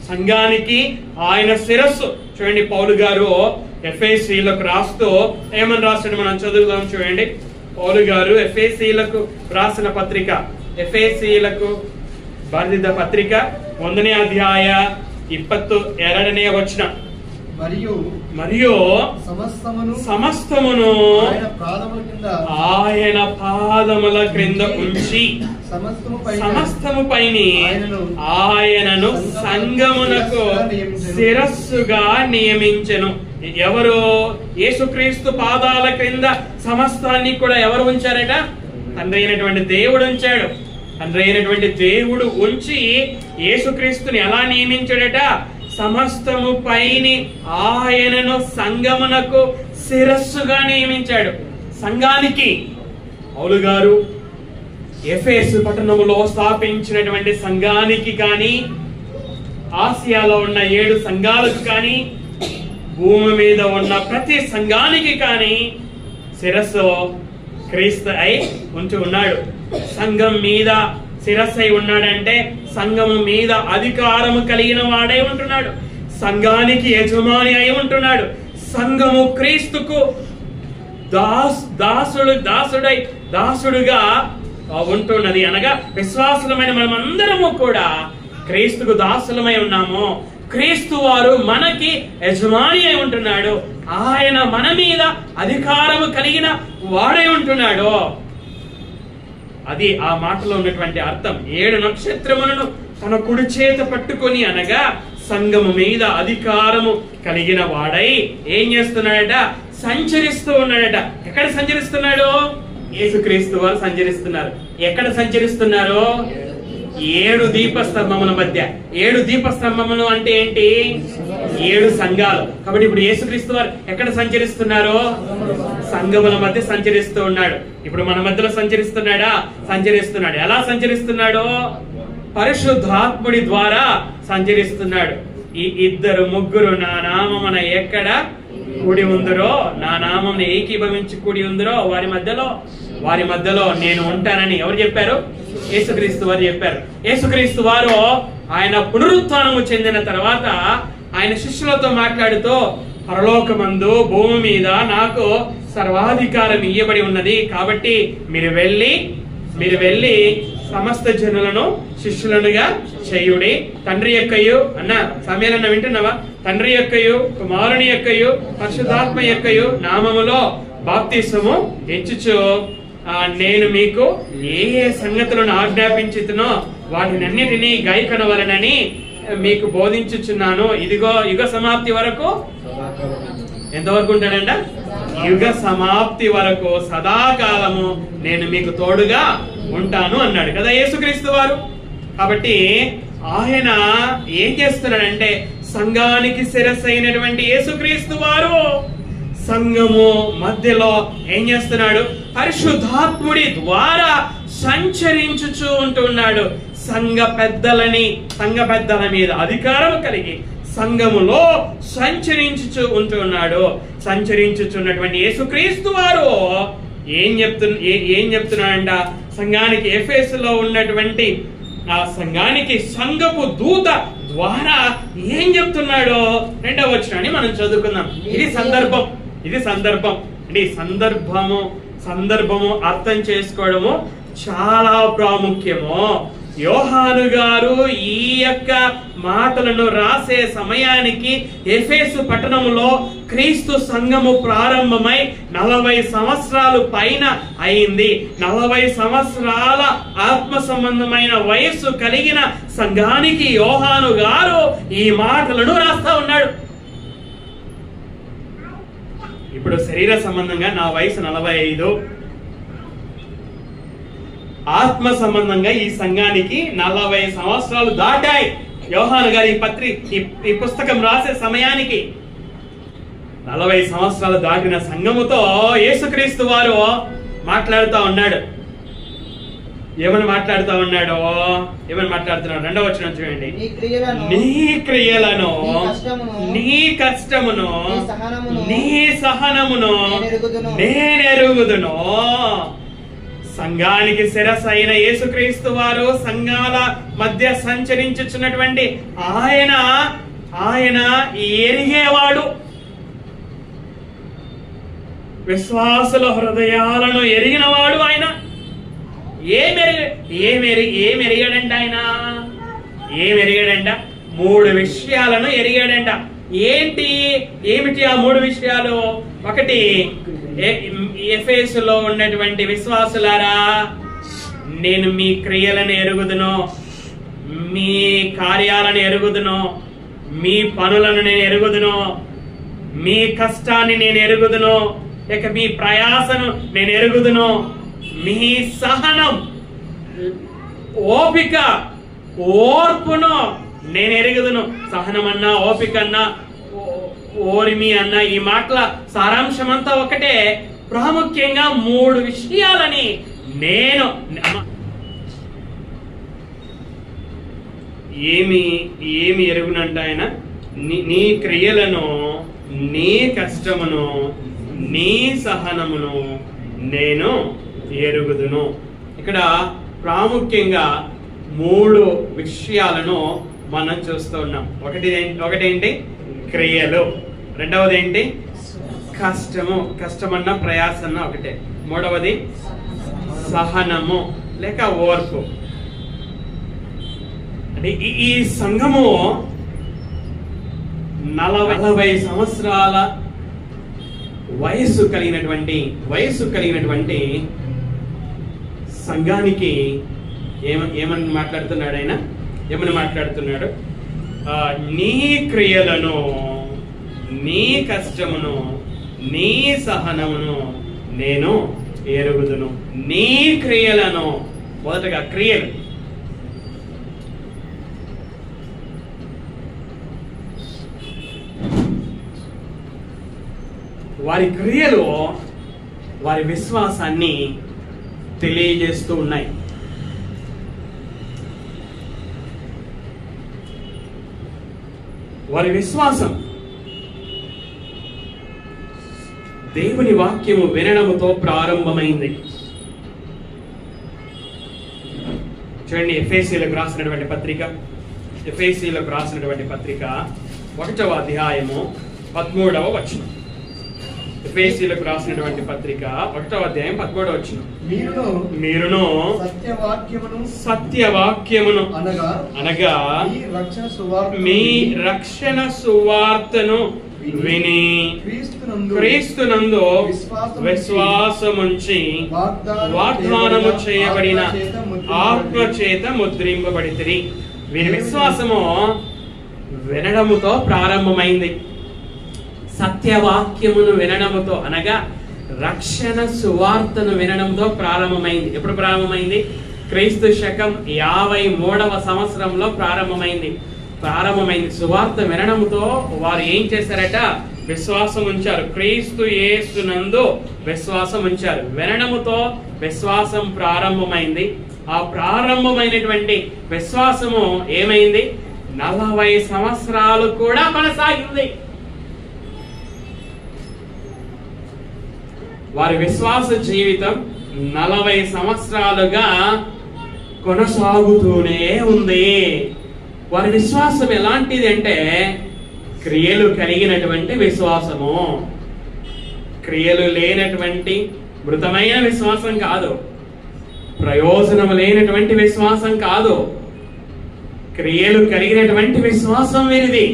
సంఘానికి ఆయన శిరస్సు. చూడండి, పౌలు గారు ఎఫెసీయులకు రాస్తూ ఏమని రాస్తాడు మనం చదువుదాం. చూడండి, పౌలు గారు ఎఫెసీయులకు రాసిన పత్రిక, ఎఫెసీయులకు బర్దిద పత్రిక 1వ అధ్యాయ 22వ వచనం. మరియు సమస్తమును ఆయన పాదముల క్రింద ఉంచి సమస్తము పైని ఆయనను సంఘమునకు శిరస్సుగా నియమించెను. ఎవరు? యేసుక్రీస్తు పాదాల క్రింద సమస్తాన్ని కూడా ఎవరు ఉంచారట? తండ్రి అయినటువంటి దేవుడు ఉంచాడు. తండ్రి అయినటువంటి దేవుడు ఉంచి యేసుక్రీస్తుని ఎలా నియమించాడట? సమస్తము పైని ఆయనను సంఘమునకు శిరస్సుగా నియమించాడు. సంఘానికి పౌలు గారు ఎఫెసు పట్టణములో స్థాపించినటువంటి సంఘానికి కానీ, ఆసియాలో ఉన్న 7 సంఘాలకు కానీ, భూమి మీద ఉన్న ప్రతి సంఘానికి కానీ శిరస్సు క్రీస్తు అయి ఉంచి ఉన్నాడు. సంఘం మీద శిరస్సు అయి ఉన్నాడంటే సంఘము మీద అధికారము కలిగిన వాడై ఉంటున్నాడు. సంఘానికి యజమాని అయి ఉంటున్నాడు. సంఘము క్రీస్తుకు దాసుడుగా ఉంటున్నది. అనగా విశ్వాసులమైన మనమందరము కూడా క్రీస్తుకు దాసులమై ఉన్నాము. క్రీస్తు వారు మనకి యజమాని అయి ఉంటున్నాడు. ఆయన మన మీద అధికారము కలిగిన వాడై ఉంటున్నాడు. అది ఆ మాటలో ఉన్నటువంటి అర్థం. 7 నక్షత్రములను తన కుడి చేత పట్టుకొని, అనగా సంఘము మీద అధికారము కలిగిన వాడై ఏం చేస్తున్నాడట? సంచరిస్తూ ఉన్నాడట. ఎక్కడ సంచరిస్తున్నాడు? యేసుక్రీస్తు వారు సంచరిస్తున్నారు. ఎక్కడ సంచరిస్తున్నారు? 7 దీపస్తంభముల మధ్య. 7 దీపస్తంభములు అంటే ఏంటి? 7 సంఘాలు. కాబట్టి ఇప్పుడు యేసుక్రీస్తు వారు ఎక్కడ సంచరిస్తున్నారు? సంఘముల మధ్య సంచరిస్తూ ఉన్నాడు. ఇప్పుడు మన మధ్యలో సంచరిస్తున్నాడా? సంచరిస్తున్నాడు. ఎలా సంచరిస్తున్నాడు? పరిశుద్ధాత్ముడి ద్వారా సంచరిస్తున్నాడు. ఈ 2 ముగ్గురు నా నామమున ఎక్కడ కూడి ఉందరో, నా నామమున ఏకీభవించి కూడి ఉందరో వారి మధ్యలో నేను ఉంటానని ఎవరు చెప్పారు? యేసుక్రీస్తు వారు చెప్పారు. యేసుక్రీస్తు వారు ఆయన పునరుత్థానము చెందిన తర్వాత ఆయన శిష్యులతో మాట్లాడుతూ, పరలోకమందు భూమి మీద నాకు సర్వాధికారం ఇయ్యబడి ఉన్నది. కాబట్టి మీరు వెళ్ళి సమస్త జనులను శిష్యులనుగా చేయుడి. తండ్రి యొక్కయు అన్న సమయాలన్న వింటున్నావా? తండ్రి యొక్కయు, కుమారుని యొక్కయు, పరిశుద్ధాత్మ యొక్కయు నామములో బాప్తిసము ఇచ్చుచు నేను మీకు ఏ సంగతులను ఆజ్ఞాపించుతునో వాటినన్నిటినీ గైకొనవలెనని మీకు బోధించుచున్నాను. ఇదిగో యుగ సమాప్తి వరకు. ఎంతవరకు ఉంటాడంట? యుగ సమాప్తి వరకు, సదాకాలము నేను మీకు తోడుగా ఉంటాను అన్నాడు కదా యేసుక్రీస్తు వారు. కాబట్టి ఆయన ఏం చేస్తున్నాడంటే, సంఘానికి శిరస్సు అయినటువంటి యేసుక్రీస్తు వారు సంఘము మధ్యలో ఏం చేస్తున్నాడు? పరిశుద్ధాత్ముడి ద్వారా సంచరించుచూ ఉంటున్నాడు. సంఘ పెద్దల మీద అధికారం కలిగి సంఘములో సంచరించుచూ ఉంటున్నాడు. సంచరించుచున్నటువంటి యేసుక్రీస్తు వారు ఏం చెప్తున్నాడంట? సంఘానికి ఎఫెసులో ఉన్నటువంటి ఆ సంఘానికి సంఘపు దూత ద్వారా ఏం చెప్తున్నాడో 2వ వచనాన్ని మనం చదువుకుందాం. ఇది సందర్భం అంటే సందర్భము అర్థం చేసుకోవడము చాలా ప్రాముఖ్యము. యోహాను గారు ఈ యొక్క మాటలను రాసే సమయానికి ఎఫెసు పట్టణంలో క్రీస్తు సంఘము ప్రారంభమై 40 సంవత్సరాలు పైన అయింది. 40 సంవత్సరాల ఆత్మ సంబంధమైన వయస్సు కలిగిన సంఘానికి యోహాను గారు ఈ మాటలను రాస్తా ఉన్నాడు. ఇప్పుడు శరీర సంబంధంగా నా వయసు 45, ఆత్మ సంబంధంగా ఈ సంఘానికి 40 సంవత్సరాలు దాటాయి. యోహాను గారి ఈ పుస్తకం రాసే సమయానికి 40 సంవత్సరాలు దాటిన సంఘముతో యేసుక్రీస్తు వారు మాట్లాడుతూ ఉన్నాడు. ఏమని మాట్లాడుతున్నాడు? 2వ వచనం చూడండి. నీ క్రియలను, నీ కష్టమును, నీ సహనమును నేనెరుగుదును. సంఘానికి శిరస్సు అయిన యేసుక్రీస్తు వారు సంఘాల మధ్య సంచరించుచున్నటువంటి ఆయన ఎరిగేవాడు. విశ్వాసుల హృదయాలను ఎరిగినవాడు ఆయన. ఏమెరిగాడంట? 3 విషయాలను ఎరిగాడంట. ఏమిటి ఆ 3 విషయాలు? ఒకటి, ఎఫెసులో ఉన్నటువంటి విశ్వాసులారా, నేను మీ క్రియలను ఎరుగుదును, మీ కార్యాలను ఎరుగుదును, మీ పనులను నేను ఎరుగుదును, మీ కష్టాన్ని నేను ఎరుగుదును, ఇక మీ ప్రయాసను నేను ఎరుగుదును, మీ సహనం, ఓపిక, ఓర్పును నేను ఎరుగుదును. సహనం అన్నా, ఓపిక అన్నా, ఓరిమి అన్నా, ఈ మాటల సారాంశం అంతా ఒకటే. ప్రాముఖ్యంగా 3 విషయాలని నేను ఏమి ఎరుగునంట ఆయన? నీ క్రియలను, నీ కష్టమును, నీ సహనమును నేను ఎరుగుదును. ఇక్కడ ప్రాముఖ్యంగా 3 విషయాలను మనం చూస్తూ ఉన్నాం. ఒకటేంటి? క్రియలు. రెండవది ఏంటి? కష్టమన్న ప్రయాసన్న ఒకటే. మూడవది సహనము లేక ఓర్పు. అంటే ఈ సంఘము 40 సంవత్సరాల వయసు కలిగినటువంటి సంఘానికి ఏమని మాట్లాడుతున్నాడు ఆయన? ఏమని మాట్లాడుతున్నాడు? నీ క్రియలను, నీ కష్టమును, నీ సహనమును నేను ఎరుగుదును. నీ క్రియలను, మొదటగా క్రియలు. వారి క్రియలు వారి విశ్వాసాన్ని తెలియజేస్తూ ఉన్నాయి. వారి విశ్వాసం దేవుని వాక్యము వినడముతో ప్రారంభమైంది. చూడండి, ఎఫెసీయులకు రాసినటువంటి పత్రిక 1వ అధ్యాయము 13వ వచనం. ఎఫెసీయులకు రాసినటువంటి పత్రిక 1వ అధ్యాయం 13వ వచనం. మీరును సత్యవాక్యమును అనగా మీ రక్షణ సువార్తను విని క్రీస్తునందు విశ్వాసముంచి వాగ్దానము చేయబడిన ఆత్మ చేత ముద్రింపబడితిరి. వీరి విశ్వాసము వినడముతో ప్రారంభమైంది. సత్యవాక్యమును వినడముతో అనగా రక్షణ సువార్తను వినడంతో ప్రారంభమైంది. ఎప్పుడు ప్రారంభమైంది? క్రీస్తు శకం 53వ సంవత్సరంలో ప్రారంభమైంది. సువార్త వినడంతో వారు ఏం చేశారట? విశ్వాసం ఉంచారు. క్రీస్తు యేసునందు విశ్వాసం ఉంచారు. వినడముతో విశ్వాసం ప్రారంభమైంది. ఆ ప్రారంభమైనటువంటి విశ్వాసము ఏమైంది? 40 సంవత్సరాలు కూడా కొనసాగింది. వారి విశ్వాస జీవితం 40 సంవత్సరాలుగా కొనసాగుతూనే ఉంది. వారి విశ్వాసం ఎలాంటిది అంటే క్రియలు కలిగినటువంటి విశ్వాసము. క్రియలు లేనటువంటి మృతమైన విశ్వాసం కాదు. ప్రయోజనం లేనటువంటి విశ్వాసం కాదు. క్రియలు కలిగినటువంటి విశ్వాసం వీరిది.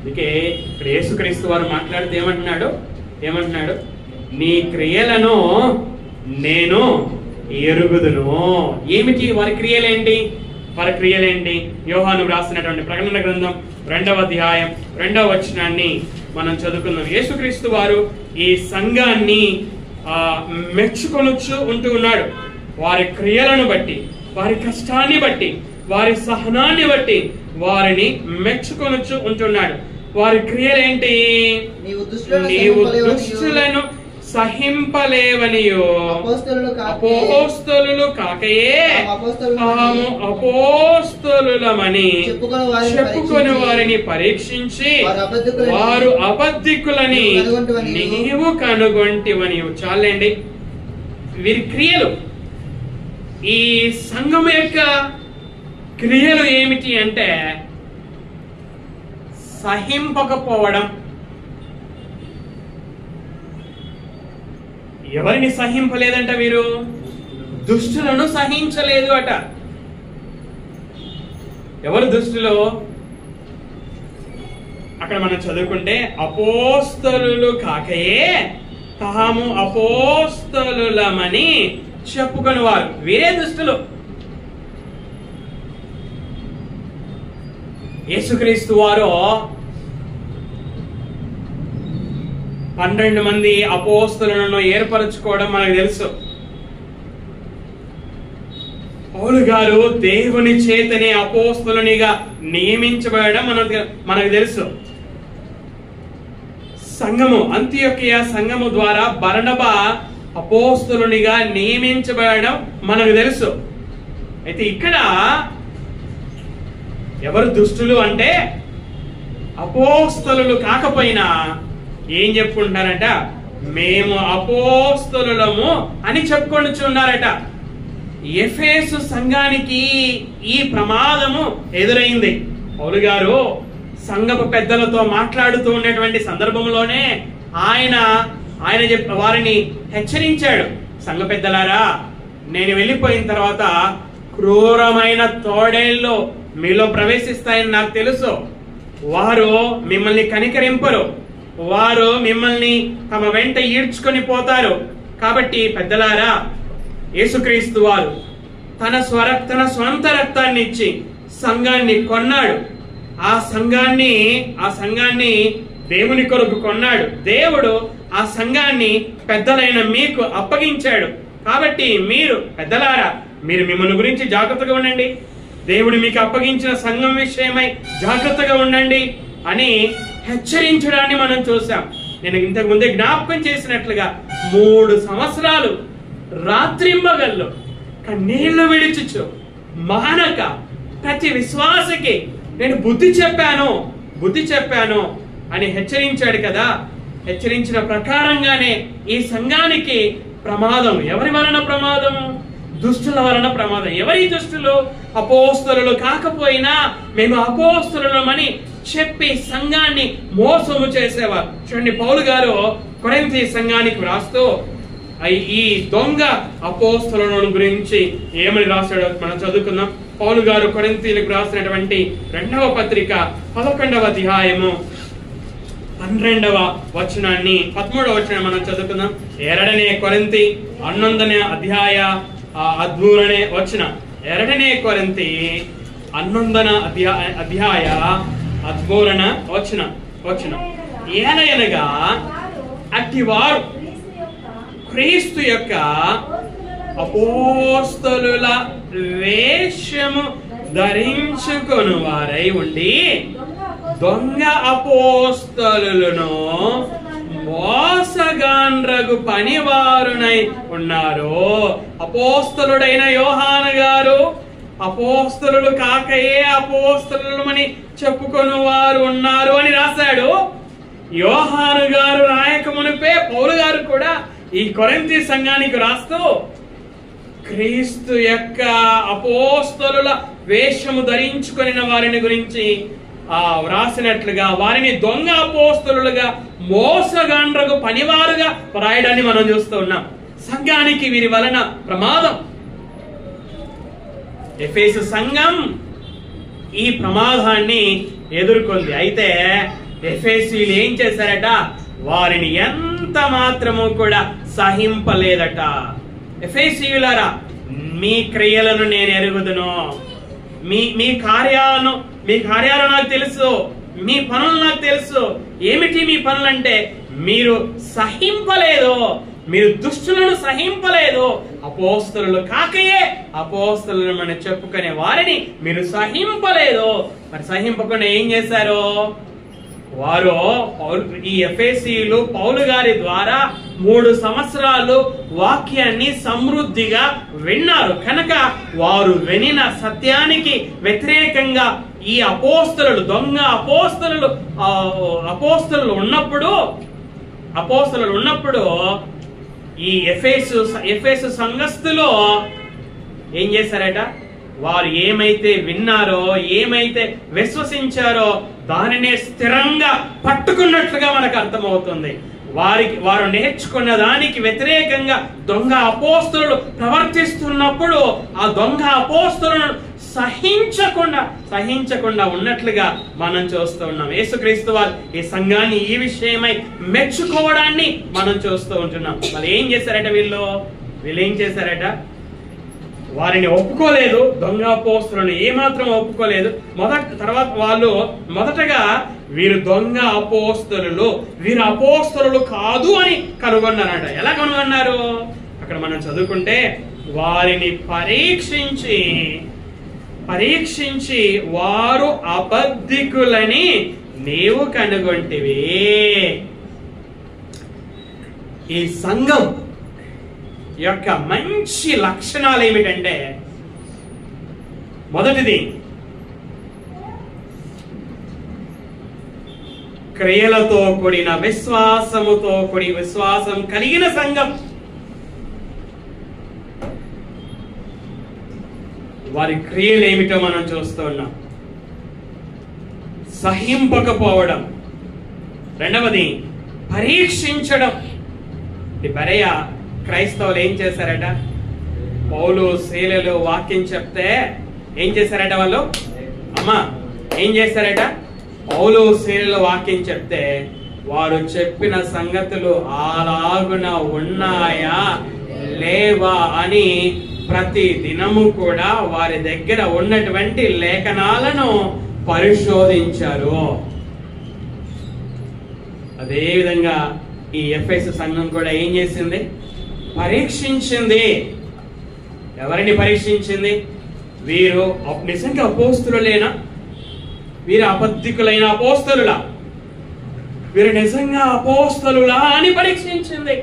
అందుకే ఇప్పుడు యేసుక్రీస్తు వారు మాట్లాడితే ఏమంటున్నాడు? నీ క్రియలను నేను ఎరుగుదును. ఏమిటి వారి క్రియలేంటి? యోహాను రాసినటువంటి ప్రకటన గ్రంథం 2వ అధ్యాయం 2వ వచనాన్ని మనం చదువుకుందాం. యేసుక్రీస్తు వారు ఈ సంఘాన్ని మెచ్చుకొనొచ్చు ఉంటూ ఉన్నాడు. వారి క్రియలను బట్టి, వారి కష్టాన్ని బట్టి, వారి సహనాన్ని బట్టి వారిని మెచ్చుకొనొచ్చు ఉంటున్నాడు. వారి క్రియలేంటి? నీవు దుష్టులను సహింపలేవనియో అపోస్తలులు కాకయే తాము అపోస్తలులమని చెప్పుకొని వారిని పరీక్షించి వారు అబద్ధికులని నీవు కనుగొంటివని. చాలండి, వీరి క్రియలు. ఈ సంఘం యొక్క క్రియలు ఏమిటి అంటే సహింపకపోవడం. ఎవరిని సహింపలేదంట? వీరు దుష్టులను సహించలేదు అట. ఎవరు దుష్టులు? అక్కడ మనం చదువుకుంటే అపోస్తలులు కాకయే తాము అపోస్తలులమని చెప్పుకొని వారు వీరే దుష్టులు. యేసుక్రీస్తు వారు 12 మంది అపోస్తలులను ఏర్పరచుకోవడం మనకు తెలుసు. పౌలు గారు దేవుని చేతనే అపోస్తలునిగా నియమించబడడం మనకు తెలుసు. సంఘము అంతియోకియ సంఘము ద్వారా బర్నబా అపోస్తలునిగా నియమించబడడం మనకు తెలుసు. అయితే ఇక్కడ ఎవరు దుష్టులు అంటే అపోస్తలులు కాకపోయినా ఏం చెప్పుకుంటారట, మేము అపోస్తలులము అని చెప్పుకొనిచున్నారట. ఎఫెసు సంఘానికి ఈ ప్రమాదము ఎదురైంది. పౌలు గారు సంఘపు పెద్దలతో మాట్లాడుతూ ఉన్నటువంటి సందర్భంలోనే ఆయన వారిని హెచ్చరించాడు. సంఘ పెద్దలారా, నేను వెళ్ళిపోయిన తర్వాత క్రూరమైన తోడేళ్ళు మీలో ప్రవేశిస్తాయని నాకు తెలుసు. వారు మిమ్మల్ని కనికరింపరు, వారు మిమ్మల్ని తమ వెంట ఈడ్చుకొని పోతారు. కాబట్టి పెద్దలారా, యేసుక్రీస్తు వారు తన స్వంత రక్తాన్ని ఇచ్చి సంఘాన్ని కొన్నాడు. ఆ సంఘాన్ని దేవుని కొరకు కొన్నాడు. దేవుడు ఆ సంఘాన్ని పెద్దలైన మీకు అప్పగించాడు. కాబట్టి మీరు పెద్దలారా, మీరు మిమ్మల్ని గురించి జాగ్రత్తగా ఉండండి, దేవుడు మీకు అప్పగించిన సంఘం విషయమై జాగ్రత్తగా ఉండండి అని హెచ్చరించడాన్ని మనం చూసాం. నేను ఇంతకు ముందే జ్ఞాపకం చేసినట్లుగా 3 సంవత్సరాలు రాత్రింబగళ్ళు కన్నీళ్లు విడిచుచు మానక ప్రతి విశ్వాసకి నేను బుద్ధి చెప్పాను అని హెచ్చరించాడు కదా. హెచ్చరించిన ప్రకారంగానే ఈ సంఘానికి ప్రమాదం. ఎవరి వలన ప్రమాదం? దుష్టుల వలన ప్రమాదం. ఎవరి దుష్టులు? అపోస్తలులు కాకపోయినా మేము అపోస్తలులమని చెప్పి సంఘాన్ని మోసము చేసేవారు. చూడండి, పౌలు గారు కొరింథీ సంఘానికి వ్రాస్తూ ఈ దొంగ అపోస్తలుల గురించి ఏమని రాశాడో మనం చదువుకుందాం. పౌలు గారు కొరింథీలకు రాసినటువంటి 2వ పత్రిక 11వ అధ్యాయము 12వ వచనాన్ని 13వ వచనాన్ని మనం చదువుకుందాం. 2ನೇ కొరింథీ 11ನೇ అధ్యాయ 13ನೇ వచన. 2ನೇ కొరింథీ 11వ అధ్యాయ 13వ వచన. ఏలయనగా అట్టివారు క్రీస్తు యొక్క అపోస్తలుల వేషము ధరించుకొని వారై ఉండి దొంగ అపోస్తలులను మోసగాండ్రగు పనివారునై ఉన్నారు. అపోస్తలుడైన యోహాను గారు అపోస్తలులు కాకయే అపోస్తలులమని చెప్పుకొని వారు ఉన్నారు అని రాశాడు. యోహాను గారు రాయక మునిపే పౌలు గారు కూడా ఈ కొరింథీ సంఘానికి రాస్తూ క్రీస్తు యొక్క అపోస్తలుల వేషము ధరించుకొనిన వారిని గురించి వ్రాసినట్లుగా వారిని దొంగ అపోస్తలులుగా మోసగాండ్రగు పనివారుగా రాయడాన్ని మనం చూస్తూ ఉన్నాం. సంఘానికి వీరి వలన ప్రమాదం. ఎఫెసు సంఘం ఈ ప్రమాదాన్ని ఎదుర్కొంది. అయితే ఎఫెసీయులు ఏం చేశారట? వారిని ఎంత మాత్రము కూడా సహింపలేదట. ఎఫెసీయులారా, మీ క్రియలను నేను ఎరుగుదును, మీ కార్యాలు నాకు తెలుసు, మీ పనులు నాకు తెలుసు. ఏమిటి మీ పనులు అంటే, మీరు సహింపలేదు, మీరు దుష్టులను సహింపలేదు. అపోస్తలులు కాకయే అపోస్తలులు అని చెప్పుకునే వారిని మీరు సహింపలేదు. మరి సహింపకుండా ఏం చేశారు? వారు ఈ ఎఫెసీయులు పౌలు గారి ద్వారా 3 సంవత్సరాలు వాక్యాన్ని సమృద్ధిగా విన్నారు కనుక వారు వినిన సత్యానికి వ్యతిరేకంగా ఈ అపోస్తలులు దొంగ అపోస్తలులు ఉన్నప్పుడు ఈ ఎఫెసు సంఘస్థులు ఏం చేశారట? వారు ఏమైతే విన్నారో, ఏమైతే విశ్వసించారో దానినే స్థిరంగా పట్టుకున్నట్లుగా మనకు అర్థమవుతుంది. వారు నేర్చుకున్న దానికి వ్యతిరేకంగా దొంగ అపోస్తలులు ప్రవర్తిస్తున్నప్పుడు ఆ దొంగ అపోస్తలులను సహించకుండా ఉన్నట్లుగా మనం చూస్తూ ఉన్నాం. యేసుక్రీస్తు వారు ఈ సంఘాన్ని ఈ విషయమై మెచ్చుకోవడాన్ని మనం చూస్తూ ఉంటున్నాం. వాళ్ళు ఏం చేశారట? వీళ్ళు ఏం చేశారట? వారిని ఒప్పుకోలేదు. దొంగ అపోస్తలులను ఏమాత్రం ఒప్పుకోలేదు. తర్వాత వాళ్ళు మొదటగా వీరు దొంగ అపోస్తలులు, వీరు అపోస్తలులు కాదు అని కనుగొన్నారట. ఎలా కనుగొన్నారు? అక్కడ మనం చదువుకుంటే, వారిని పరీక్షించి వారు అబద్ధికులని నీవు కనుగొంటివి. ఈ సంఘం యొక్క మంచి లక్షణాలు ఏమిటంటే, మొదటిది క్రియలతో కూడిన విశ్వాసం కలిగిన సంఘం. వారి క్రియలు ఏమిటో మనం చూస్తూ ఉన్నాం. సహింపకపోవడం. రెండవది పరీక్షించడం. ఈ బెరయ క్రైస్తవులు ఏం చేశారట? పౌలు శీలలు వాక్యం చెప్తే ఏం చేశారట? వాళ్ళు ఏం చేశారట? పౌలు శీలలు వాక్యం చెప్తే వారు చెప్పిన సంగతులు అలాగున ఉన్నాయా లేవా అని ప్రతి దినము కూడా వారి దగ్గర ఉన్నటువంటి లేఖనాలను పరిశోధించారు. అదే విధంగా ఈ ఎఫెసు సంఘం కూడా ఏం చేసింది? పరీక్షించింది. ఎవరిని పరీక్షించింది? వీరు నిజంగా అపోస్తలులేనా? వీరు అబద్ధికులైన అపోస్తలులా? వీరు నిజంగా అపోస్తలులా అని పరీక్షించింది.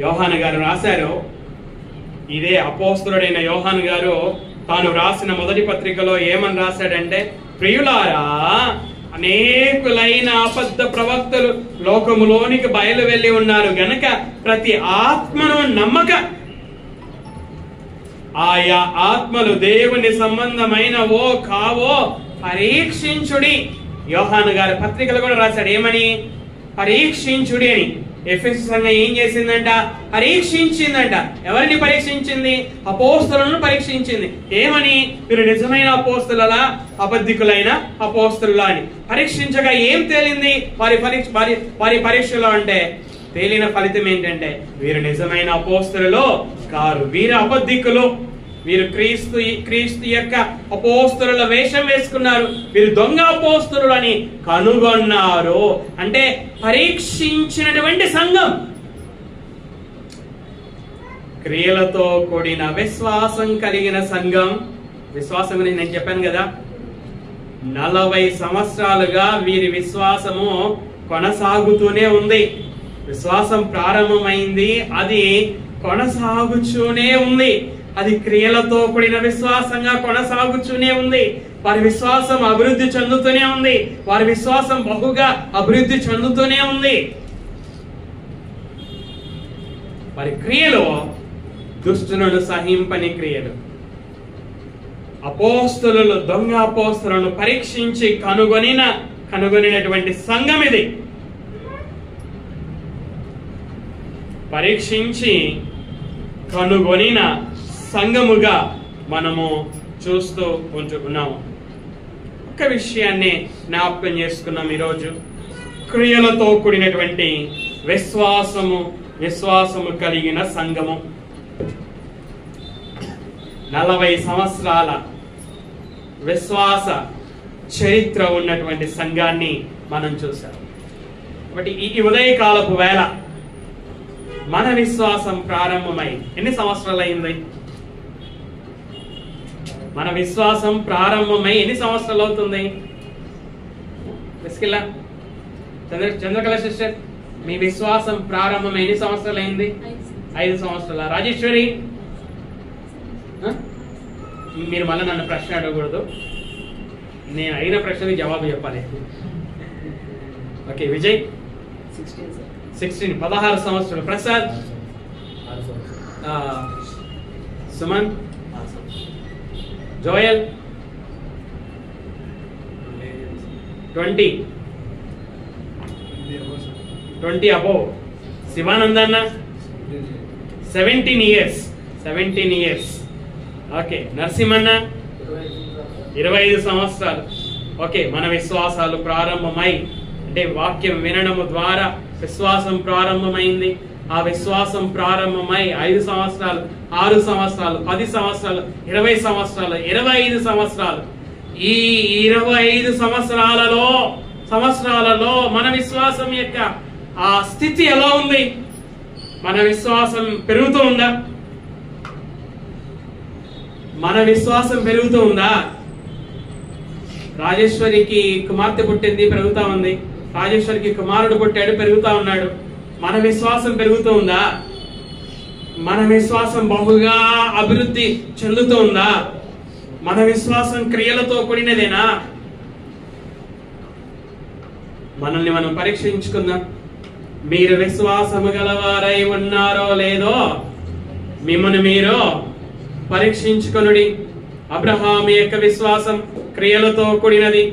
యోహాను గారు రాశారు. ఇదే అపోస్తలుడైన యోహాను గారు తాను రాసిన మొదటి పత్రికలో ఏమని రాశాడంటే, ప్రియులారా, అనేకులైన అబద్ధ ప్రవక్తలు లోకములోనికి బయలు వెళ్ళి ఉన్నారు గనక ప్రతి ఆత్మను నమ్మక ఆయా ఆత్మలు దేవుని సంబంధమైనవో కావో పరీక్షించుడి. యోహాను గారి పత్రికలు కూడా రాశాడు. ఏమని? పరీక్షించుడి అని. ఎఫెసు సంఘం ఏం చేసిందంట? పరీక్షించిందంట. ఎవరిని పరీక్షించింది? అపోస్తలులను పరీక్షించింది. ఏమని? వీరు నిజమైన అపోస్తలులా అబద్ధికులైన అపోస్తలులా అని పరీక్షించగా ఏం తేలింది వారి పరీక్షలో అంటే? తేలిన ఫలితం ఏంటంటే వీరు నిజమైన అపోస్తలులో కారు, వీరు అబద్ధికులు, వీరు క్రీస్తు యొక్క అపోస్తలుల వేషం వేసుకున్నారు, వీరు దొంగ అపోస్తలులు అని కనుగొన్నారు. అంటే పరీక్షించినటువంటి సంఘం. క్రియలతో కూడిన విశ్వాసం కలిగిన సంఘం. విశ్వాసం గురించి నేను చెప్పాను కదా, 40 సంవత్సరాలుగా వీరి విశ్వాసము కొనసాగుతూనే ఉంది. విశ్వాసం ప్రారంభమైంది, అది కొనసాగుతూనే ఉంది. అది క్రియలతో కూడిన విశ్వాసంగా కొనసాగుతూనే ఉంది. వారి విశ్వాసం అభివృద్ధి చెందుతూనే ఉంది. వారి విశ్వాసం బహుగా అభివృద్ధి చెందుతూనే ఉంది. వారి క్రియలు దుష్టులను సహింపని క్రియలు. అపోస్తలులు దొంగ అపోస్తలులను పరీక్షించి కనుగొనినటువంటి సంఘం ఇది. పరీక్షించి కనుగొనిన సంఘముగా మనము చూస్తూ ఉంటున్నాము. ఒక విషయాన్ని జ్ఞాపకం చేసుకున్నాం ఈరోజు. క్రియలతో కూడినటువంటి విశ్వాసము కలిగిన సంఘము. 40 సంవత్సరాల విశ్వాస చరిత్ర ఉన్నటువంటి సంఘాన్ని మనం చూసాం. కాబట్టి ఈ ఉదయకాలపు వేళ మన విశ్వాసం ప్రారంభమై ఎన్ని సంవత్సరాలు అయింది? మన విశ్వాసం ప్రారంభమై ఎన్ని సంవత్సరాలు అవుతుంది? చంద్రకళ సిస్టర్, మీ విశ్వాసం ప్రారంభమై ఎన్ని సంవత్సరాలు అయింది? 5 సంవత్సరాల. రాజేశ్వరి, మీరు మళ్ళీ నన్ను ప్రశ్న అడగకూడదు, నేను అయిన ప్రశ్నకి జవాబు చెప్పాలి. ఓకే. విజయ్ 16 సంవత్సరాలు. Prasad, Suman, Joel 20 above. శివానందన్న 17 years. ఓకే, నరసింహన్న 25 సంవత్సరాలు. ఓకే, మన విశ్వాసాలు ప్రారంభమై అంటే వాక్యం వినడము ద్వారా విశ్వాసం ప్రారంభమైంది. ఆ విశ్వాసం ప్రారంభమై 5 సంవత్సరాలు, 6 సంవత్సరాలు, 10 సంవత్సరాలు, 20 సంవత్సరాలు, 25 సంవత్సరాలు. ఈ 25 సంవత్సరాలలో మన విశ్వాసం యొక్క ఆ స్థితి ఎలా ఉంది? మన విశ్వాసం పెరుగుతూ ఉందా? మన విశ్వాసం పెరుగుతూ ఉందా? రాజేశ్వరికి కుమార్తె పుట్టింది, పెరుగుతా ఉంది. రాజేశ్వరికి కుమారుడు పుట్టాడు, పెరుగుతా ఉన్నాడు. మన విశ్వాసం పెరుగుతూ ఉందా? మన విశ్వాసం బహుగా అభివృద్ధి చెందుతూ ఉందా? మన విశ్వాసం క్రియలతో కూడినదేనా? మనల్ని మనం పరీక్షించుకుందాం. మీరు విశ్వాసము గలవారై ఉన్నారో లేదో మిమ్మల్ని మీరు పరీక్షించుకొనుడి. అబ్రహాము యొక్క విశ్వాసం క్రియలతో కూడినది.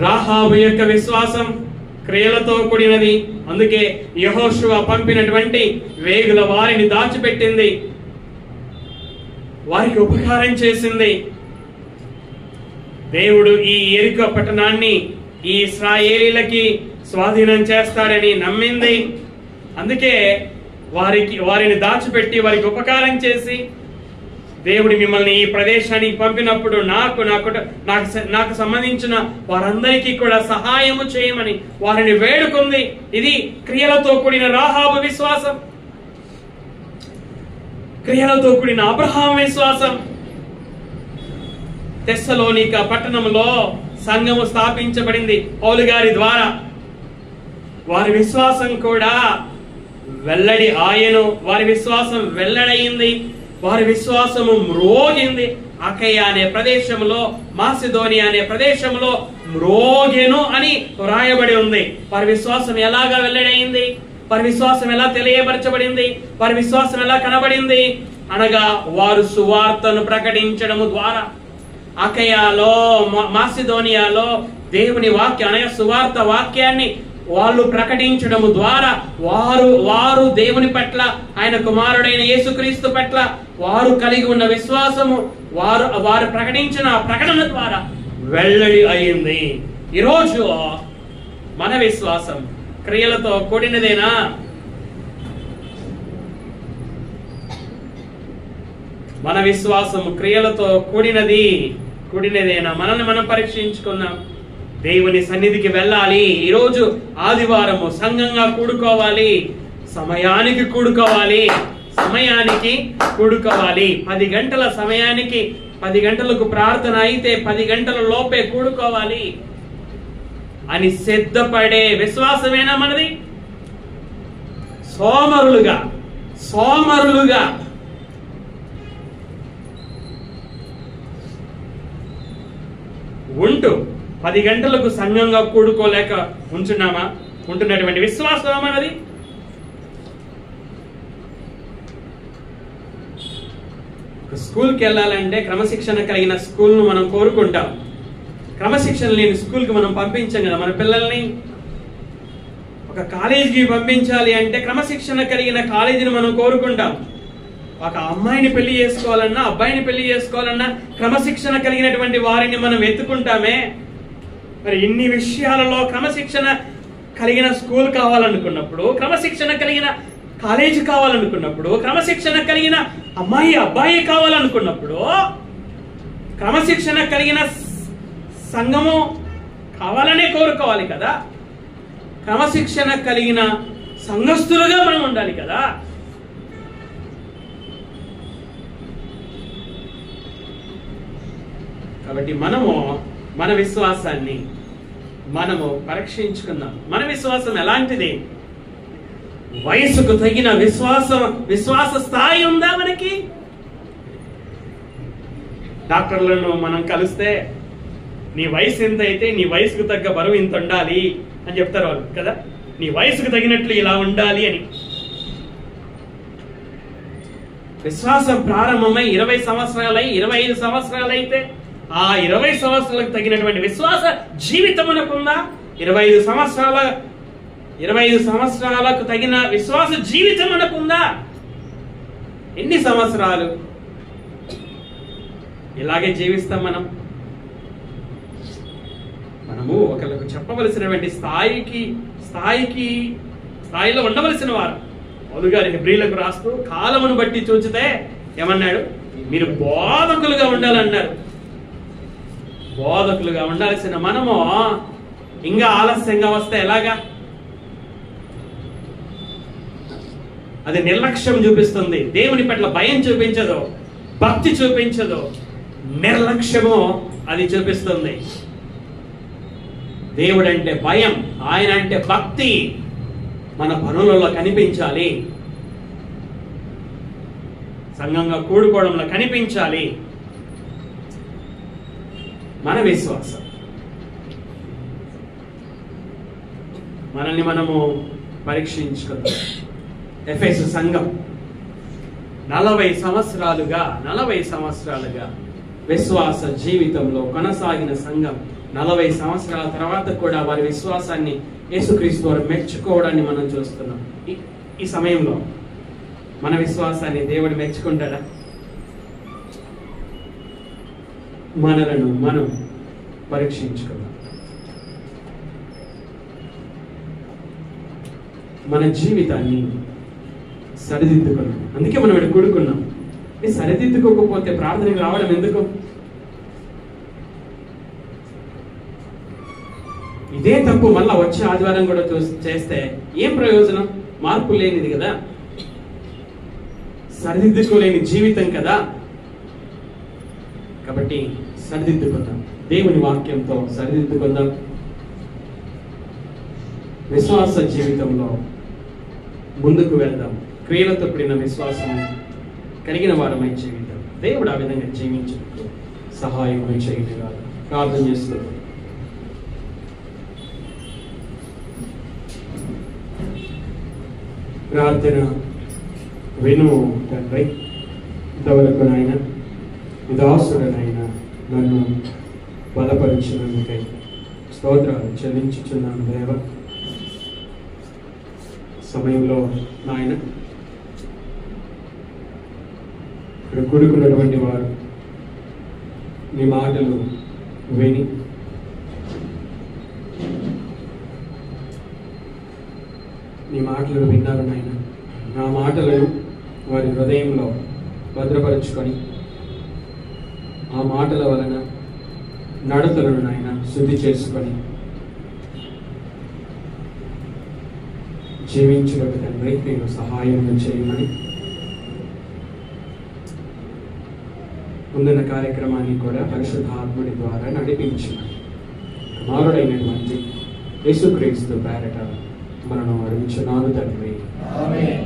రాహాబు యొక్క విశ్వాసం క్రియలతో కూడినది. అందుకే యెహోషువ పంపినటువంటి వేగుల వారిని దాచిపెట్టింది, వారికి ఉపకారం చేసింది. దేవుడు ఈ యెరికో పట్టణాన్ని ఈ ఇశ్రాయేలీలకి స్వాధీనం చేస్తాడని నమ్మింది. అందుకే వారిని దాచిపెట్టి వారికి ఉపకారం చేసి దేవుడు మిమ్మల్ని ఈ ప్రదేశానికి పంపినప్పుడు నాకు సంబంధించిన వారందరికీ కూడా సహాయము చేయమని వారిని వేడుకుంది. ఇది క్రియలతో కూడిన రాహాబు విశ్వాసం, క్రియలతో కూడిన అబ్రహాము విశ్వాసం. తెస్సలోనిక పట్టణంలో సంఘము స్థాపించబడింది పౌలు గారి ద్వారా. వారి విశ్వాసం కూడా వెల్లడి ఆయను, వారి విశ్వాసం వెల్లడైంది, వారి విశ్వాసము మ్రోగింది. అకయ అనే ప్రదేశంలో, మాసిదోనియా అనే ప్రదేశంలో మ్రోగెను అని వ్రాయబడి ఉంది. వారి విశ్వాసం ఎలాగా వెల్లడైంది? వారి విశ్వాసం ఎలా తెలియపరచబడింది? వారి విశ్వాసం ఎలా కనబడింది అనగా వారు సువార్తను ప్రకటించడము ద్వారా. అకయాలో, మాసిదోనియాలో దేవుని వాక్యం అనగా సువార్త వాక్యాన్ని వాళ్ళు ప్రకటించడము ద్వారా వారు దేవుని పట్ల, ఆయన కుమారుడైన యేసుక్రీస్తు పట్ల వారు కలిగి ఉన్న విశ్వాసము వారు ప్రకటించిన ప్రకటన ద్వారా వెల్లడి అయింది. ఈరోజు మన విశ్వాసం క్రియలతో కూడినదేనా? మన విశ్వాసం క్రియలతో కూడినదేనా? మనల్ని మనం పరీక్షించుకున్నాం. దేవుని సన్నిధికి వెళ్ళాలి. ఈరోజు ఆదివారము సంఘంగా కూడుకోవాలి, సమయానికి కూడుకోవాలి. 10 గంటల సమయానికి 10 గంటలకు ప్రార్థన అయితే 10 గంటల లోపే కూడుకోవాలి అని సిద్ధపడే విశ్వాసమేనా మనది? సోమరులుగా ఉంటూ 10 గంటలకు సంఘంగా కూడుకోలేక ఉంటున్నటువంటి విశ్వాసం మనది? స్కూల్కి వెళ్ళాలంటే క్రమశిక్షణ కలిగిన స్కూల్ను మనం కోరుకుంటాం. క్రమశిక్షణ లేని స్కూల్కి మనం పంపించాం కదా మన పిల్లల్ని. ఒక కాలేజీకి పంపించాలి అంటే క్రమశిక్షణ కలిగిన కాలేజీని మనం కోరుకుంటాం. ఒక అమ్మాయిని పెళ్లి చేసుకోవాలన్నా, అబ్బాయిని పెళ్లి చేసుకోవాలన్నా క్రమశిక్షణ కలిగినటువంటి వారిని మనం ఎత్తుకుంటామే. మరి ఇన్ని విషయాలలో క్రమశిక్షణ కలిగిన స్కూల్ కావాలనుకున్నప్పుడు, క్రమశిక్షణ కలిగిన కాలేజీ కావాలనుకున్నప్పుడు, క్రమశిక్షణ కలిగిన అమ్మాయి అబ్బాయి కావాలనుకున్నప్పుడు, క్రమశిక్షణ కలిగిన సంఘము కావాలనే కోరుకోవాలి కదా. క్రమశిక్షణ కలిగిన సంఘస్థులుగా మనం ఉండాలి కదా. కాబట్టి మన విశ్వాసాన్ని మనము పరీక్షించుకుందాం. మన విశ్వాసం ఎలాంటిది? వయసుకు తగిన విశ్వాస స్థాయి ఉందా మనకి? డాక్టర్లను మనం కలిస్తే నీ వయసు ఎంత అయితే నీ వయసుకు తగ్గ బరువు ఇంత ఉండాలి అని చెప్తారు వాళ్ళు కదా. నీ వయసుకు తగినట్లు ఇలా ఉండాలి అని. విశ్వాసం ప్రారంభమై 20 సంవత్సరాలై 25 సంవత్సరాలైతే ఆ 20 సంవత్సరాలకు తగినటువంటి విశ్వాస జీవితం మనకుందా? 25 సంవత్సరాలకు తగిన విశ్వాస జీవితం మనకుందా? ఎన్ని సంవత్సరాలు? ఇలాగే జీవిస్తాం మనము ఒకళ్ళకు చెప్పవలసినటువంటి స్థాయిలో ఉండవలసిన వారు. పౌలు గారు హెబ్రీలకు రాస్తూ కాలమును బట్టి చూచితే ఏమన్నాడు? మీరు బోధకులుగా ఉండాలన్నారు. బోధకులుగా ఉండాల్సిన మనము ఇంకా ఆలస్యంగా వస్తే ఎలాగా? అది నిర్లక్ష్యం చూపిస్తుంది. దేవుని పట్ల భయం చూపించదు, భక్తి చూపించదు, నిర్లక్ష్యము అది చూపిస్తుంది. దేవుడు అంటే భయం, ఆయన అంటే భక్తి మన పనులలో కనిపించాలి, సంఘంగా కూడుకోవడంలో కనిపించాలి. మన విశ్వాసం మనల్ని మనము పరీక్షించుకుందాం. ఎఫెసు సంఘం 40 సంవత్సరాలుగా విశ్వాస జీవితంలో కొనసాగిన సంఘం. 40 సంవత్సరాల తర్వాత కూడా వారి విశ్వాసాన్ని యేసుక్రీస్తు వారు మెచ్చుకోవడాన్ని మనం చూస్తున్నాం. ఈ సమయంలో మన విశ్వాసాన్ని దేవుడు మెచ్చుకుంటాడా? మనలను మనం పరీక్షించుకుందాం. మన జీవితాన్ని సరిదిద్దుకున్నాం. అందుకే మనం ఇక్కడ కూడుకున్నాం. సరిదిద్దుకోకపోతే ప్రార్థనకు రావడం ఎందుకు? ఇదే తప్పు మళ్ళా వచ్చే ఆదివారం కూడా చేస్తే ఏం ప్రయోజనం? మార్పు లేనిది కదా, సరిదిద్దుకోలేని జీవితం కదా. కాబట్టి సరిదిద్దుకుందాం, దేవుని వాక్యంతో సరిదిద్దుకుందాం. విశ్వాస జీవితంలో ముందుకు వెళ్దాం. క్రియలతో కూడిన విశ్వాసం కలిగిన వారమై జీవితం. దేవుడు ఆ విధంగా జీవించుటకు సహాయం చేయగా ప్రార్థన చేస్తున్నాం. ప్రార్థన విను తండ్రి. ఇంతవరకు నాయన దాసుడనైనా నన్ను బలపరిచినందుకై స్తోత్రాలు చెల్లించుచున్నాను దేవ. సమయంలో నాయన ఇక్కడ కూడుకున్నటువంటి వారు మీ మాటలు విని నీ మాటలు విన్నారు నాయన. నా మాటలను వారి హృదయంలో భద్రపరుచుకొని ఆ మాటల వలన నడతలను నాయన శుద్ధి చేసుకొని జీవించుటకు తండ్రి నేను సహాయం చేయమని ముందున్న కార్యక్రమాన్ని కూడా పరిశుద్ధాత్ముడి ద్వారా నడిపించమని కుమారుడైనటువంటి యేసుక్రీస్తు పేరట మనం అడుగుచున్నాను తండ్రి. ఆమేన్.